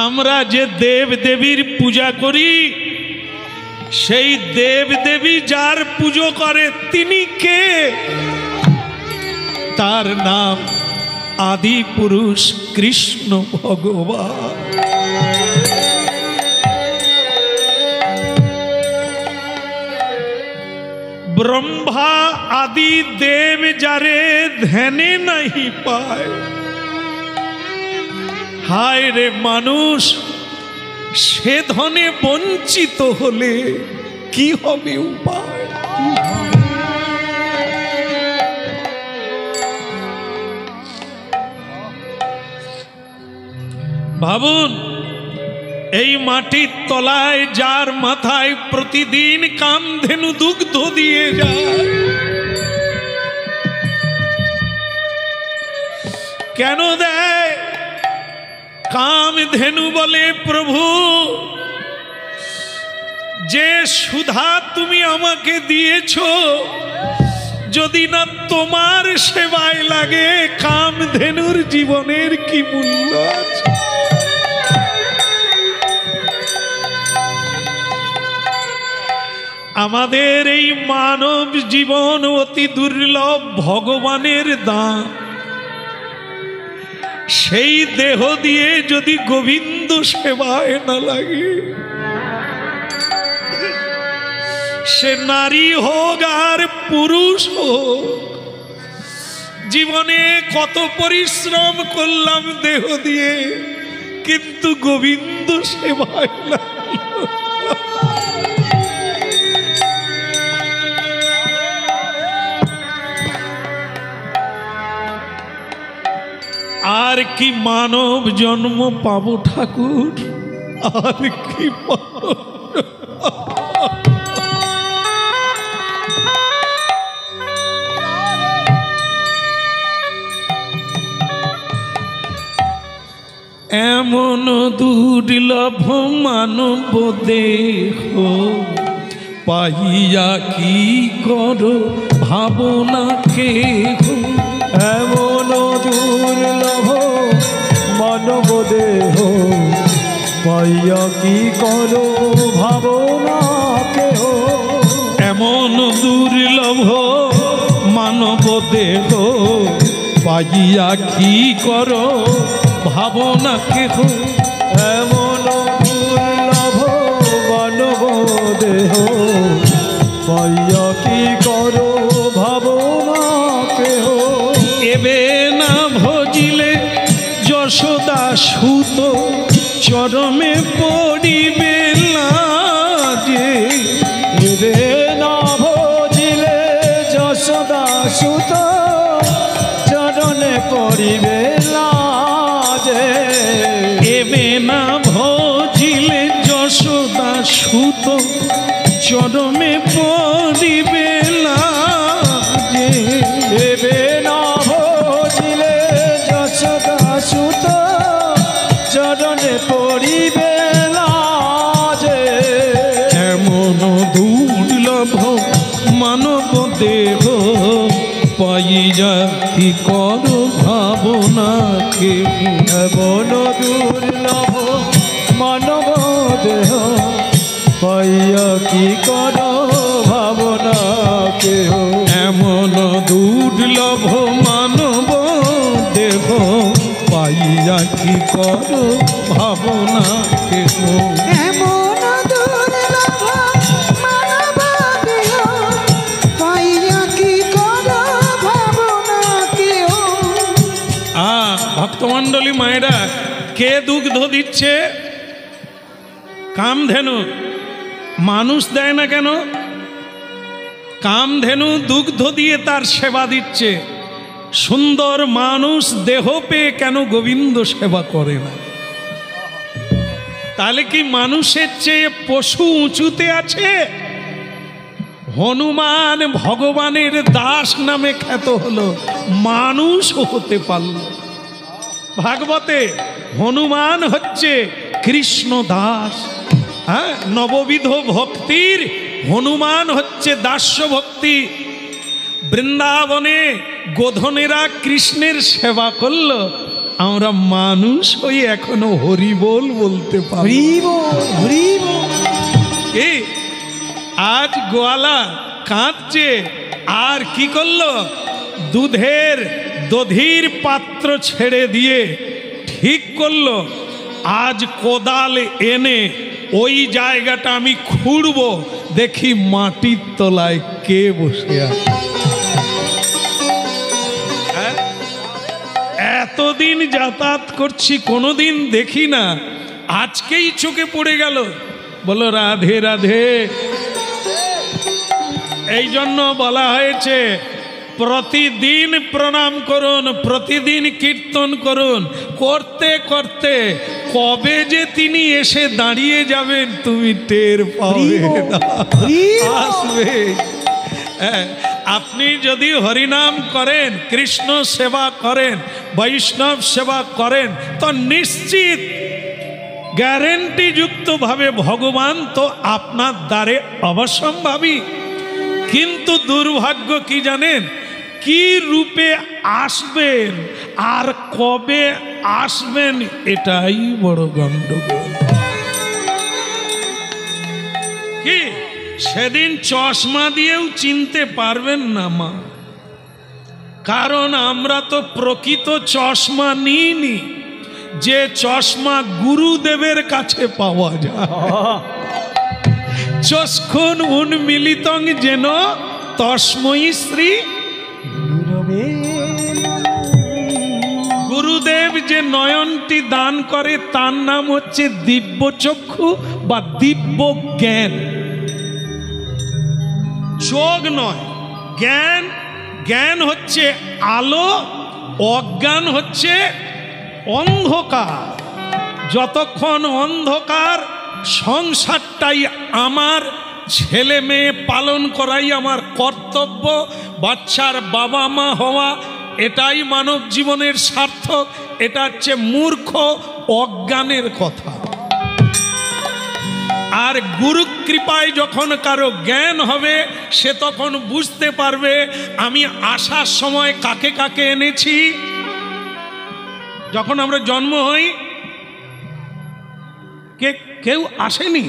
আমরা যে দেব দেবীর পূজা করি, সেই দেব দেবী যার পুজো করে তিনি কে? তার নাম আদি পুরুষ কৃষ্ণ ভগবান। ব্রহ্মা আদি দেব যারে ধ্যানে नहीं পায়। হায় রে মানুষ, সে ধনে বঞ্চিত হলে কি হবে উপায়? ভাবুন, এই মাটির তলায় যার মাথায় প্রতিদিন কামধেনু দুগ্ধ দিয়ে যায়, কেন দেয়? কামধেনু বলে, প্রভু যে সুধা তুমি আমাকে দিয়েছো, যদি না তোমার সেবায় লাগে, কামধেনুর জীবনের কি মূল্য আছে? আমাদের এই মানব জীবন অতি দুর্লভ, ভগবানের দান। সেই দেহ দিয়ে যদি গোবিন্দ সেবায় না লাগে, সে নারী হোক আর পুরুষ হোক, জীবনে কত পরিশ্রম করলাম দেহ দিয়ে, কিন্তু গোবিন্দ সেবায় না। আর কি মানব জন্ম পাবো ঠাকুর? আর কি এমন দুর্লভ মানব দেহ পাইয়া কি করো ভাবনা কেহ? এমন দুর্লভ মানব দেহ পাইয়া কি করো ভাবনা কেহ? এমন দুর্লভ মানব দেহ পাইয়া কি করো ভাবনা কেহ? এমন দুর্লভ মানব দেহ পাইয়া কি করো ভাবনা কেহ? এবে না ভজিলে যশোদা সুত চরমে পড়িবে লাজে। এবে না ভজিলে যশোদা সুত চরণে পড়িবে লাজে। এবে না ভজিলে যশোদা সুত চরমে পড়িবে লাজে। এবে না ভজিলে যশোদা সুত চরণে পড়িবে লাজে। এমন দুর্লভ মানব দেহ পাইয়া কি করো ভাবনা কেহ? এমন দুর্লভ মানব দেহ পাইয়া কি করো ভাবনা কেহ? এমন দুর্লভ মানব দেহ পাইয়া কি কর ভাবনা কেহ। এমন দুর্লভ মানব দেহ পাইয়া কি কর ভাবনা কেহ। ভক্তমণ্ডলী মায়েরা, কে দুগ্ধ দিচ্ছে? কামধেনু। মানুষ দেয় না কেন? কামধেনু দুগ্ধ দিয়ে তার সেবা দিচ্ছে। সুন্দর মানুষ দেহ পেয়ে কেন গোবিন্দ সেবা করে না? তাহলে কি মানুষের চেয়ে পশু উঁচুতে আছে? হনুমান ভগবানের দাস নামে খ্যাত হলো, মানুষ হতে পারল। ভাগবতে হনুমান হচ্ছে কৃষ্ণ দাস। হ্যাঁ, নববিধ ভক্তির হনুমান হচ্ছে দাস্য ভক্তি। বৃন্দাবনে গোধনেরা কৃষ্ণের সেবা করল, আমরা মানুষ হয়ে এখনো হরিবোল বলতে পারি। আজ গোয়ালা কাঁদছে, আর কি করলো? দধির পাত্র ছেড়ে দিয়ে ঠিক করলো, আজ কোদাল এনে ওই জায়গাটা আমি খুঁড়ব, দেখি মাটির তলায় কে বসে আছে। এতদিন যাতায়াত করছি, কোনোদিন দেখি না, আজকেই চোখে পড়ে গেল। বলো রাধে রাধে। এই জন্য বলা হয়েছে প্রতিদিন প্রণাম করুন, প্রতিদিন কীর্তন করুন। করতে করতে কবে যে তিনি এসে দাঁড়িয়ে যাবেন তুমি টের পাবে না, আসবে। আপনি যদি হরিনাম করেন, কৃষ্ণ সেবা করেন, বৈষ্ণব সেবা করেন, তো নিশ্চিত গ্যারেন্টি যুক্তভাবে ভগবান তো আপনার দ্বারে অবশ্যম্ভাবী। কিন্তু দুর্ভাগ্য কি জানেন? কি রূপে আসবেন আর কবে আসবেন, এটাই বড় গন্ডগোল। কি সেদিন চশমা দিয়েও চিনতে পারবেন না মা, কারণ আমরা তো প্রকৃত চশমা নিইনি, যে চশমা গুরুদেবের কাছে পাওয়া যায়। চক্ষুন উন্মিলিতং যেন তস্মৈ শ্রী গুরুদেব যে নয়নটি দান করে তার নাম হচ্ছে দিব্য চক্ষু বা দিব্য জ্ঞান। চোখ নয়, জ্ঞান। জ্ঞান হচ্ছে আলো, অজ্ঞান হচ্ছে অন্ধকার। যতক্ষণ অন্ধকার, সংসারটাই আমার, ছেলে মেয়ে পালন করাই আমার কর্তব্য, বাচ্চার বাবা মা হওয়া এটাই মানব জীবনের সার্থক, এটা হচ্ছে মূর্খ অজ্ঞানের কথা। আর গুরু কৃপায় যখন কারো জ্ঞান হবে, সে তখন বুঝতে পারবে আমি আসার সময় কাকে কাকে এনেছি। যখন আমরা জন্ম হই কেউ আসেনি,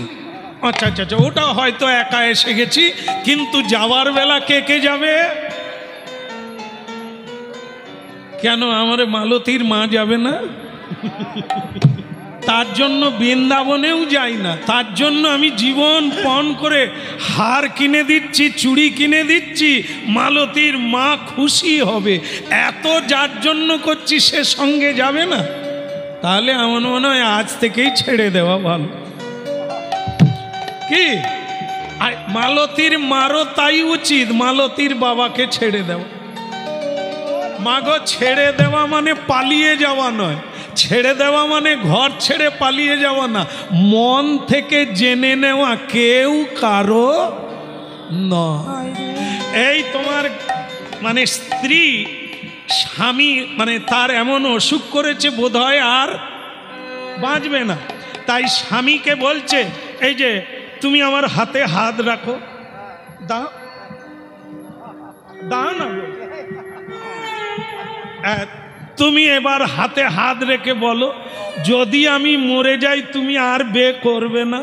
আচ্ছা আচ্ছা আচ্ছা, ওটা হয়তো একা এসে গেছি, কিন্তু যাওয়ার বেলা কে কে যাবে? কেন আমার মালতীর মা যাবে না? তার জন্য বৃন্দাবনেও যাই না, তার জন্য আমি জীবন পণ করে হার কিনে দিচ্ছি, চুড়ি কিনে দিচ্ছি, মালতীর মা খুশি হবে, এত যার জন্য করছি, সে সঙ্গে যাবে না? তাহলে আমার মনে হয় আজ থেকেই ছেড়ে দেওয়া ভালো। কি মালতীর মারও তাই উচিত, মালতীর বাবাকে ছেড়ে দেওয়া। মাগো, ছেড়ে দেওয়া মানে পালিয়ে যাওয়া নয়, ছেড়ে দেওয়া মানে ঘর ছেড়ে পালিয়ে যাওয়া না, মন থেকে জেনে নেওয়া কেউ কারো নয়। এই তোমার মানে স্ত্রী স্বামী মানে তার এমন অসুখ করেছে বোধহয় আর বাঁচবে না, তাই স্বামীকে বলছে এই যে তুমি আমার হাতে হাত রাখো, দাও দাও না, তুমি এবার হাতে হাত রেখে বলো যদি আমি মরে যাই তুমি আর বিয়ে করবে না।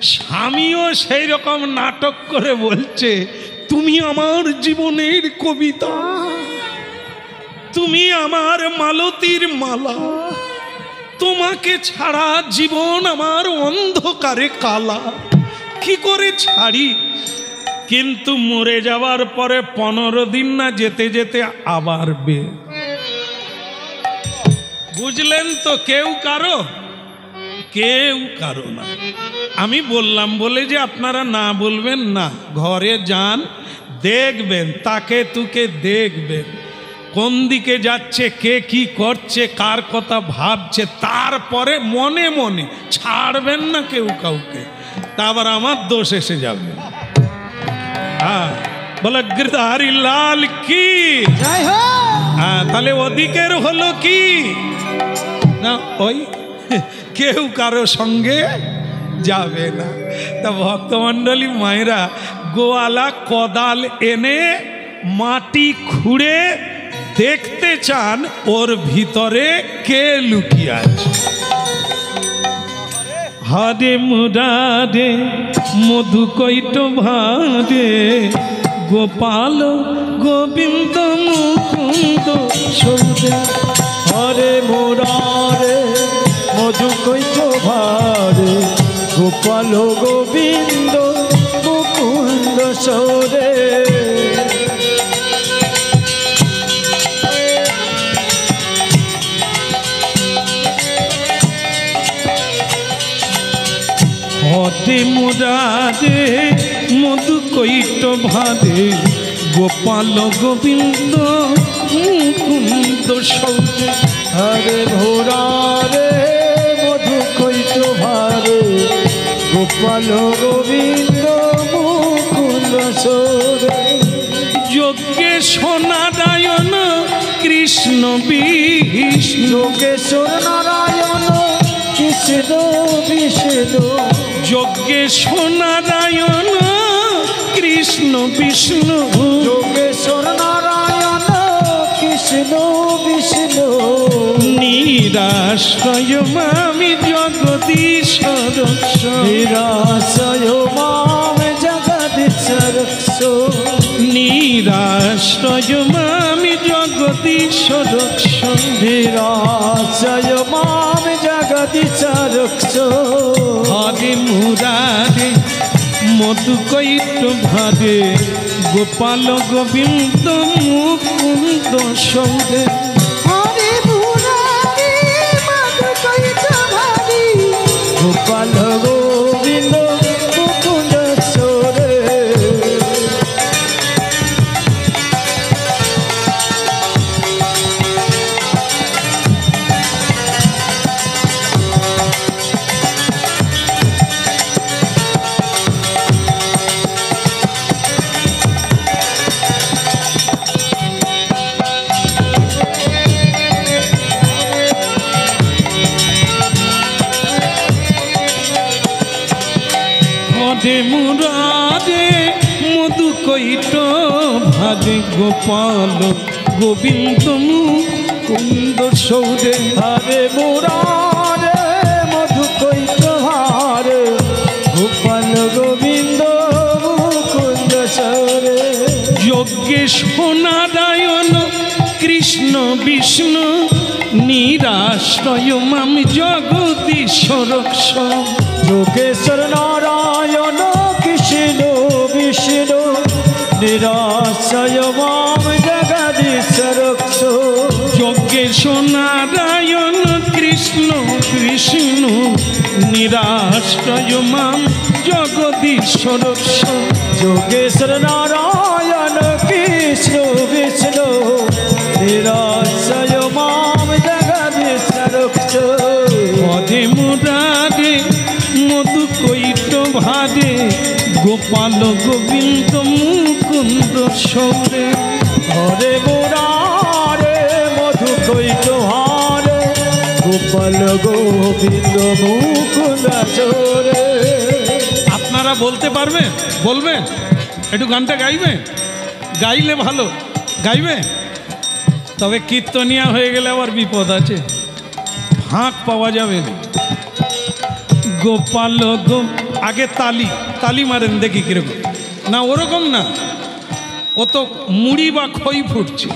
স্বামীও সেই রকম নাটক করে বলছে, তুমি আমার জীবনের কবিতা, তুমি আমার মালতীর মালা, তোমাকে ছাড়া জীবন আমার অন্ধকারে কালা, কি করে ছাড়ি। কিন্তু মরে যাওয়ার পরে 15 দিন না যেতে যেতে আবার বে, বুঝলেন তো? কেউ কারো না। আমি বললাম বলে যে আপনারা না বলবেন না, ঘরে যান, দেখবেন, তাকে তুকে দেখবেন, কোন দিকে যাচ্ছে, কে কি করছে, কার কথা ভাবছে, তারপরে মনে মনে ছাড়বেন না কেউ কাউকে, তা আবার আমার দোষ এসে যাবে। হ্যাঁ, বলে গিরধারী লাল কি। হ্যাঁ, তাহলে ওদিকের হলো কি না, ওই কেউ কারো সঙ্গে যাবে না। তা ভক্তমণ্ডলী মায়েরা, গোয়ালা কোদাল এনে মাটি খুঁড়ে দেখতে চান ওর ভিতরে কে লুকিয়ে আছে। হারে মুরারে মধু কৈট ভারে, গোপাল গোবিন্দ মুকুন্দ সৌদে। হরে মুরারে মধু কৈট ভারে, গোপাল গোবিন্দ মুকুন্দ সৌরে। হরে মুরারে মধু কৈট ভারে, গোপাল গোবিন্দ মুকুন্দ সৌরে। হরে মুরারে মধু কৈট ভারে, গোপাল গোবিন্দ মুকুন্দ সৌরে। যজ্ঞেশ্বর নারায়ণ কৃষ্ণ বিষ্ণু, যোগেশ্বর নারায়ণ কৃষ্ণ বিষ্ণু। যজ্ঞেশ্বর নারায়ণ কৃষ্ণ বিষ্ণু, যোগেশ্বর নারায়ণ কৃষ্ণ বিষ্ণু। নিরাশ্রয় মামি জগদীশ্বর, নিরাশ্রয় মাম জগদীশ্বর। নিরাশ্রয় মামি জগদীশ্বর, নিরাশ্রয় মাম জগদীশ্বর। হরে মুরারে মধু কৈট ভারে, গোপাল গোবিন্দ মুকুন্দ সৌরে। হরে মুরারি মধু কৈট ভারে, গোপাল গোবিন্দ মুকুন্দ সৌরে। হরে মুরারে মধু কৈট ভারে, গোপাল গোবিন্দ মুকুন্দ সৌরে। হরে মুরারে মধু কৈট ভারে, গোপাল গোবিন্দ মুকুন্দ সৌরে। যজ্ঞেশ্বর নারায়ণ কৃষ্ণ বিষ্ণু, নিরাশ্রয় মাম জগদীশ্বর। যোগেশ্বর নারায়ণ কৃষ্ণ বিষ্ণু, নিরাশ্রয় মাম জগদীশ্বর। যজ্ঞেশ্বর নারায়ণ কৃষ্ণ বিষ্ণু, নিরাশ্রয় মাম জগদীশ্বর। যোগেশ্বর নারায়ণ কৃষ্ণ বিষ্ণু, নিরাশ্রয় মাম জগদীশ্বর। হরে মুরারে মধু কৈট ভারে, গোপাল গোবিন্দ মুকুন্দ সৌরে। হরে মুরারে মধু কৈট ভারে, গোপাল গোবিন্দ মুকুন্দ সৌরে। আপনারা বলতে পারবেন? বলবেন? একটু গানটা গাইবেন? গাইলে ভালো, গাইবেন। তবে কীর্তনিয়া হয়ে গেলে আবার বিপদ আছে, ফাঁক পাওয়া যাবে না। গোপাল গো আগে তালি তালি মারেন দেখি কিরকম। না ওরকম না, ও তো মুড়ি বা খই ফুটছে,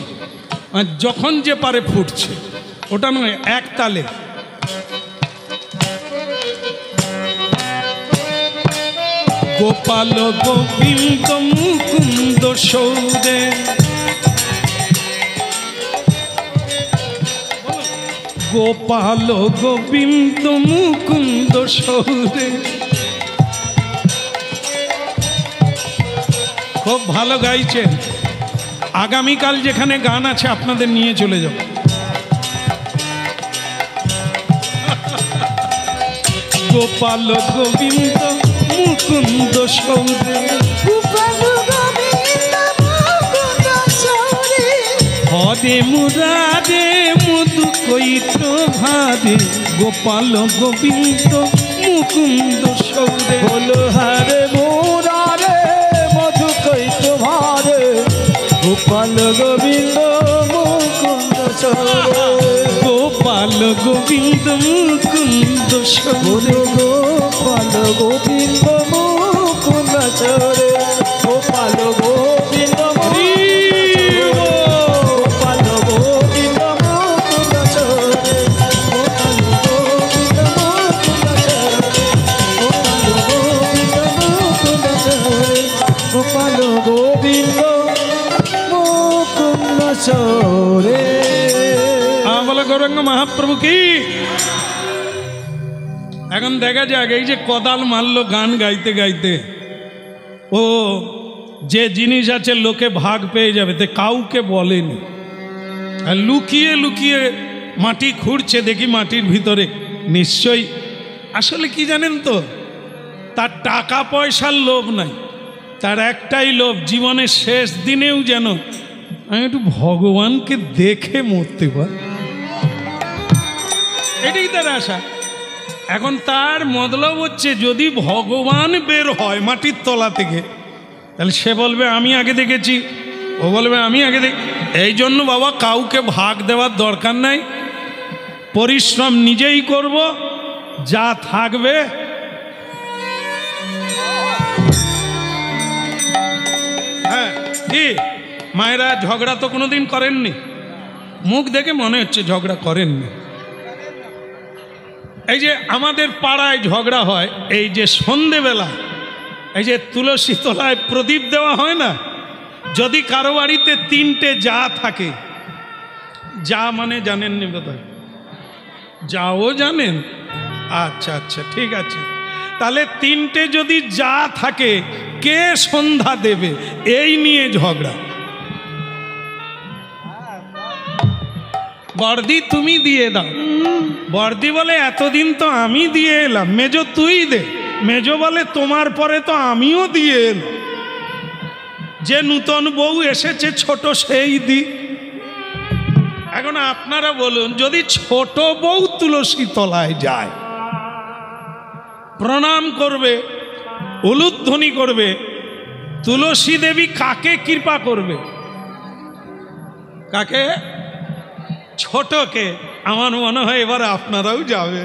আর যখন যে পারে ফুটছে, ওটা নয়, এক তালে। গোপাল গোবিন্দ মুকুন্দ সৌরে, গোপাল গোবিন্দ মুকুন্দ সৌরে। খুব ভালো গাইছেন। আগামীকাল যেখানে গান আছে আপনাদের নিয়ে চলে যাব। গোপাল গোবিন্দ মুকুন্দ সৌরে, গোপাল গোবিন্দ মুকুন্দ সৌরে, হরে মুরারে মধু কৈত্র ভারে, গোপাল গোবিন্দ মুকুন্দ সৌরে। বলো হারে মুরারে মধু কৈত্র ভারে, গোপাল গোবিন্দ মুকুন্দ সৌরে। গোপাল গোবিন্দ মুকুন্দ সৌরে, গোপাল গোবিন্দ মুকুন্দ সৌরে, গোপাল গোবিন্দ গোপাল গোবিন্দ মুকুন্দ সৌরে, গোপাল গোবিন্দ মুকুন্দ সৌরে, গোপাল গোবিন্দ মুকুন্দ সৌরে। বলো গৌরাঙ্গ মহাপ্রভু কি। এখন দেখা যাক, এই যে কদাল মারলো গান গাইতে গাইতে, ও যে জিনিস আছে লোকে ভাগ পেয়ে যাবে, তে কাউকে বলেনি, আর লুকিয়ে লুকিয়ে মাটি খুঁড়ছে, দেখি মাটির ভিতরে নিশ্চয়ই। আসলে কি জানেন তো, তার টাকা পয়সার লোভ নাই, তার একটাই লোভ, জীবনের শেষ দিনেও যেন আমি একটু ভগবানকে দেখে মরতে পারি, এটাই তার আশা। এখন তার মতলব হচ্ছে, যদি ভগবান বের হয় মাটির তলা থেকে, তাহলে সে বলবে আমি আগে দেখেছি, ও বলবে আমি আগে দেখি। এই জন্য বাবা কাউকে ভাগ দেওয়ার দরকার নাই, পরিশ্রম নিজেই করব, যা থাকবে। হ্যাঁ কি মায়েরা ঝগড়া তো কোনোদিন করেননি, মুখ দেখে মনে হচ্ছে ঝগড়া করেননি। এই যে আমাদের পাড়ায় ঝগড়া হয়, এই যে সন্ধেবেলা এই যে তুলসী তলায় প্রদীপ দেওয়া হয় না, যদি কারো বাড়িতে 3টে যা থাকে, যা মানে জানেননি বোধহয়, যাও জানেন, আচ্ছা আচ্ছা ঠিক আছে, তাহলে 3টে যদি যা থাকে, কে সন্ধ্যা দেবে, এই নিয়ে ঝগড়া। বর্দি তুমি দিয়ে দাও, বর্দি বলে এতদিন তো আমি দিয়ে এলাম, মেজো তুই দে, মেজো বলে তোমার পরে তো আমিও দিয়ে এলাম, যে নূতন বউ এসেছে ছোট সেই দি। এখন আপনারা বলুন, যদি ছোট বউ তুলসী তলায় যায়, প্রণাম করবে, উলুধ্বনি করবে, তুলসী দেবী কাকে কৃপা করবে? কাকে? ছোটকে। আমার মনে হয় এবার আপনারাও যাবে,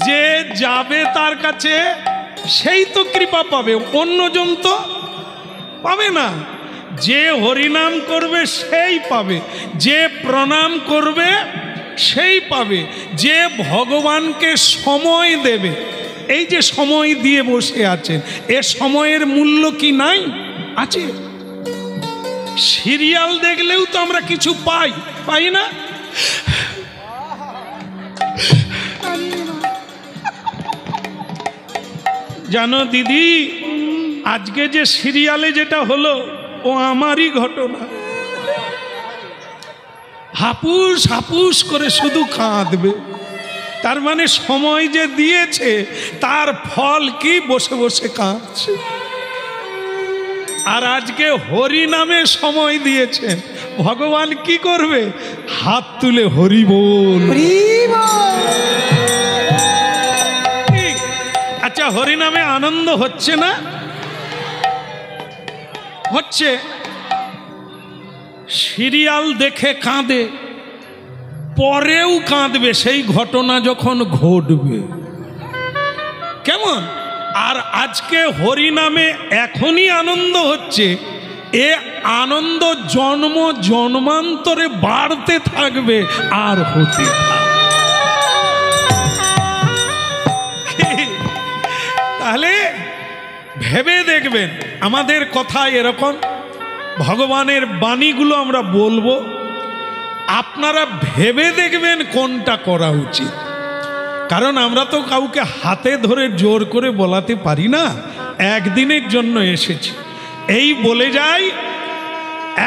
যে যাবে তার কাছে সেই তো কৃপা পাবে, অন্যজন তো পাবে না। যে হরিনাম করবে সেই পাবে, যে প্রণাম করবে সেই পাবে, যে ভগবানকে সময় দেবে। এই যে সময় দিয়ে বসে আছেন, এ সময়ের মূল্য কি নাই? আছে। সিরিয়াল দেখলেও তো আমরা কিছু পাই, পাই না? জানো দিদি, আজকে যে সিরিয়ালে যেটা হলো, ও আমারই ঘটনা। হাপুস হাপুস করে শুধু কাঁদবে, তার মানে সময় যে দিয়েছে তার ফল কি? বসে বসে কাঁদছে। আর আজকে হরি নামে সময় দিয়েছেন, ভগবান কি করবে? হাত তুলে হরি বল। আচ্ছা, হরি নামে আনন্দ হচ্ছে না? হচ্ছে। সিরিয়াল দেখে কাঁদে, পরেও কাঁদবে সেই ঘটনা যখন ঘটবে। কেমন? আর আজকে হরিনামে এখনই আনন্দ হচ্ছে, এ আনন্দ জন্ম জন্মান্তরে বাড়তে থাকবে আর হতে তাহলে ভেবে দেখবেন, আমাদের কথা এরকম, ভগবানের বাণীগুলো আমরা বলবো, আপনারা ভেবে দেখবেন কোনটা করা উচিত। কারণ আমরা তো কাউকে হাতে ধরে জোর করে বলাতে পারি না, একদিনের জন্য এসেছি এই বলে যাই।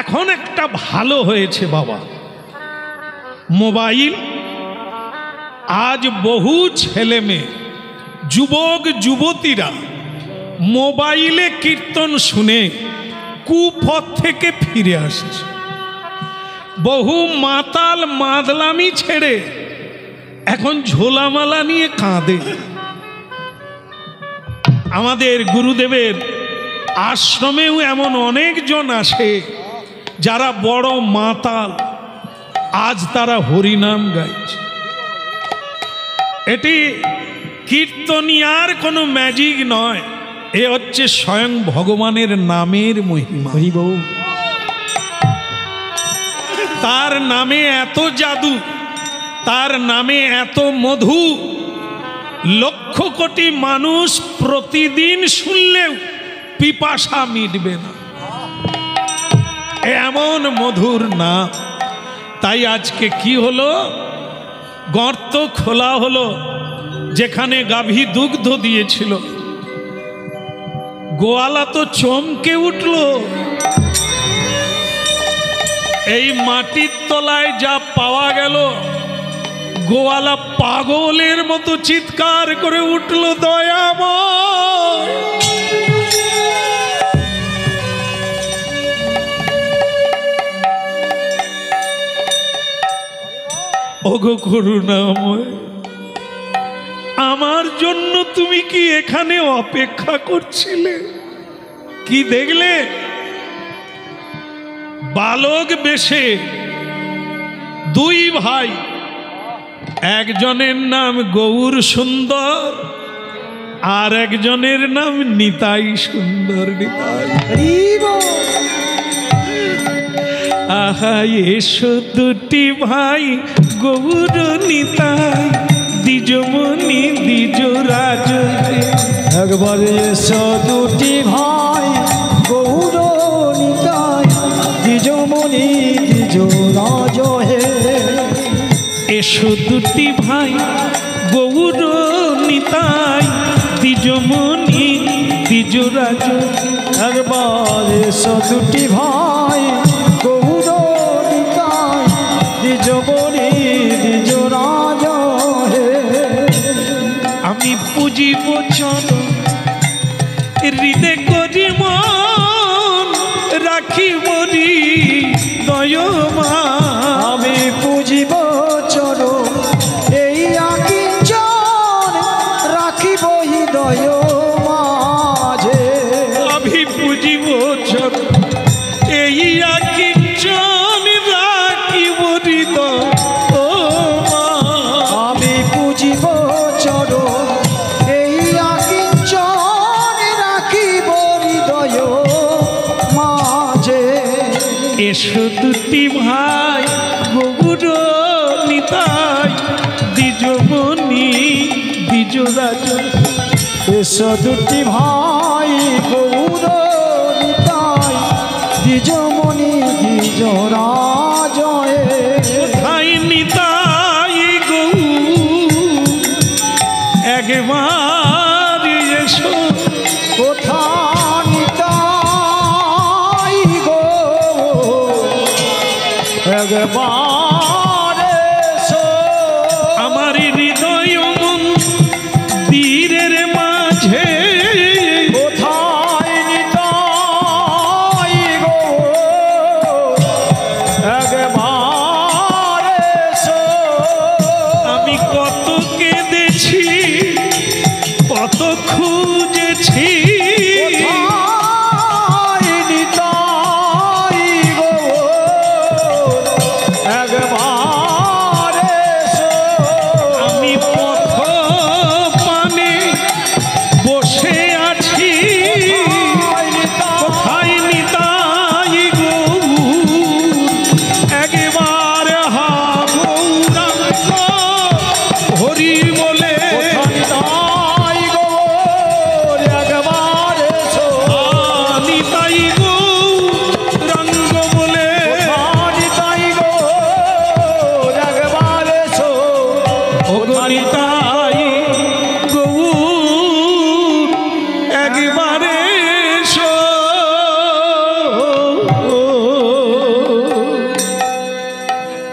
এখন একটা ভালো হয়েছে বাবা, মোবাইল। আজ বহু ছেলে মেয়ে, যুবক যুবতীরা মোবাইলে কীর্তন শুনে কুপথ থেকে ফিরে আসছে। বহু মাতাল মাদলামি ছেড়ে এখন ঝোলামালা নিয়ে কাঁদে। আমাদের গুরুদেবের আশ্রমেও এমন অনেকজন আসে যারা বড় মাতাল, আজ তারা হরিনাম গাইছে। এটি কীর্তনিয়ার কোনো ম্যাজিক নয়, এ হচ্ছে স্বয়ং ভগবানের নামের মহিমা। তার নামে এত জাদু, তার নামে এত মধু, লক্ষ কোটি মানুষ প্রতিদিন শুনলেও পিপাসা মিটবে না, এমন মধুর নাম। তাই আজকে কি হলো, গর্ত খোলা হলো, যেখানে গাভী দুগ্ধ দিয়েছিল, গোয়ালা তো চমকে উঠল। এই মাটির তলায় যা পাওয়া গেল, গোয়ালা পাগলের মতো চিৎকার করে উঠল, দয়াময়। ওগো করুণাময়, আমার জন্য তুমি কি এখানে অপেক্ষা করছিলে? কি দেখলে? বালক বেশে দুই ভাই, একজনের নাম গৌর সুন্দর আর একজনের নাম নিতাই সুন্দর। নিতাই, আহা এসো দুটি ভাই গৌর নিতাই, দ্বিজমণি দ্বিজরাজ। একবার এসো দুটি ভাই গৌর নিতাই, দ্বিজমণি দ্বিজরাজ হে। এসো দুটি ভাই গৌর নিতাই, দ্বিজমণি দ্বিজরাজ। একবার এসো দুটি ভাই গৌর নিতাই, দ্বিজমণি দ্বিজরাজ হে। আমি পুজিব চরণ, হৃদে করি মন, রাখিব হৃদয়মা। আমি পুজিব চরণ, এই আকিঞ্চন রাখিব হৃদয় মাঝে। আমি পুজিব চরণ, এই আকিঞ্চন রাখিব হৃদয়মা। আমি পুজিব চরণ, এই আকিঞ্চন রাখিব হৃদয় মাঝে। এসো দুটি ভাই গৌর নিতাই, দ্বিজমণি দ্বিজরাজ। এসো দুটি ভাই গৌর নিতাই, দ্বিজমণি দ্বিজরাজ হে। কোথায় নিতাই গৌর একবার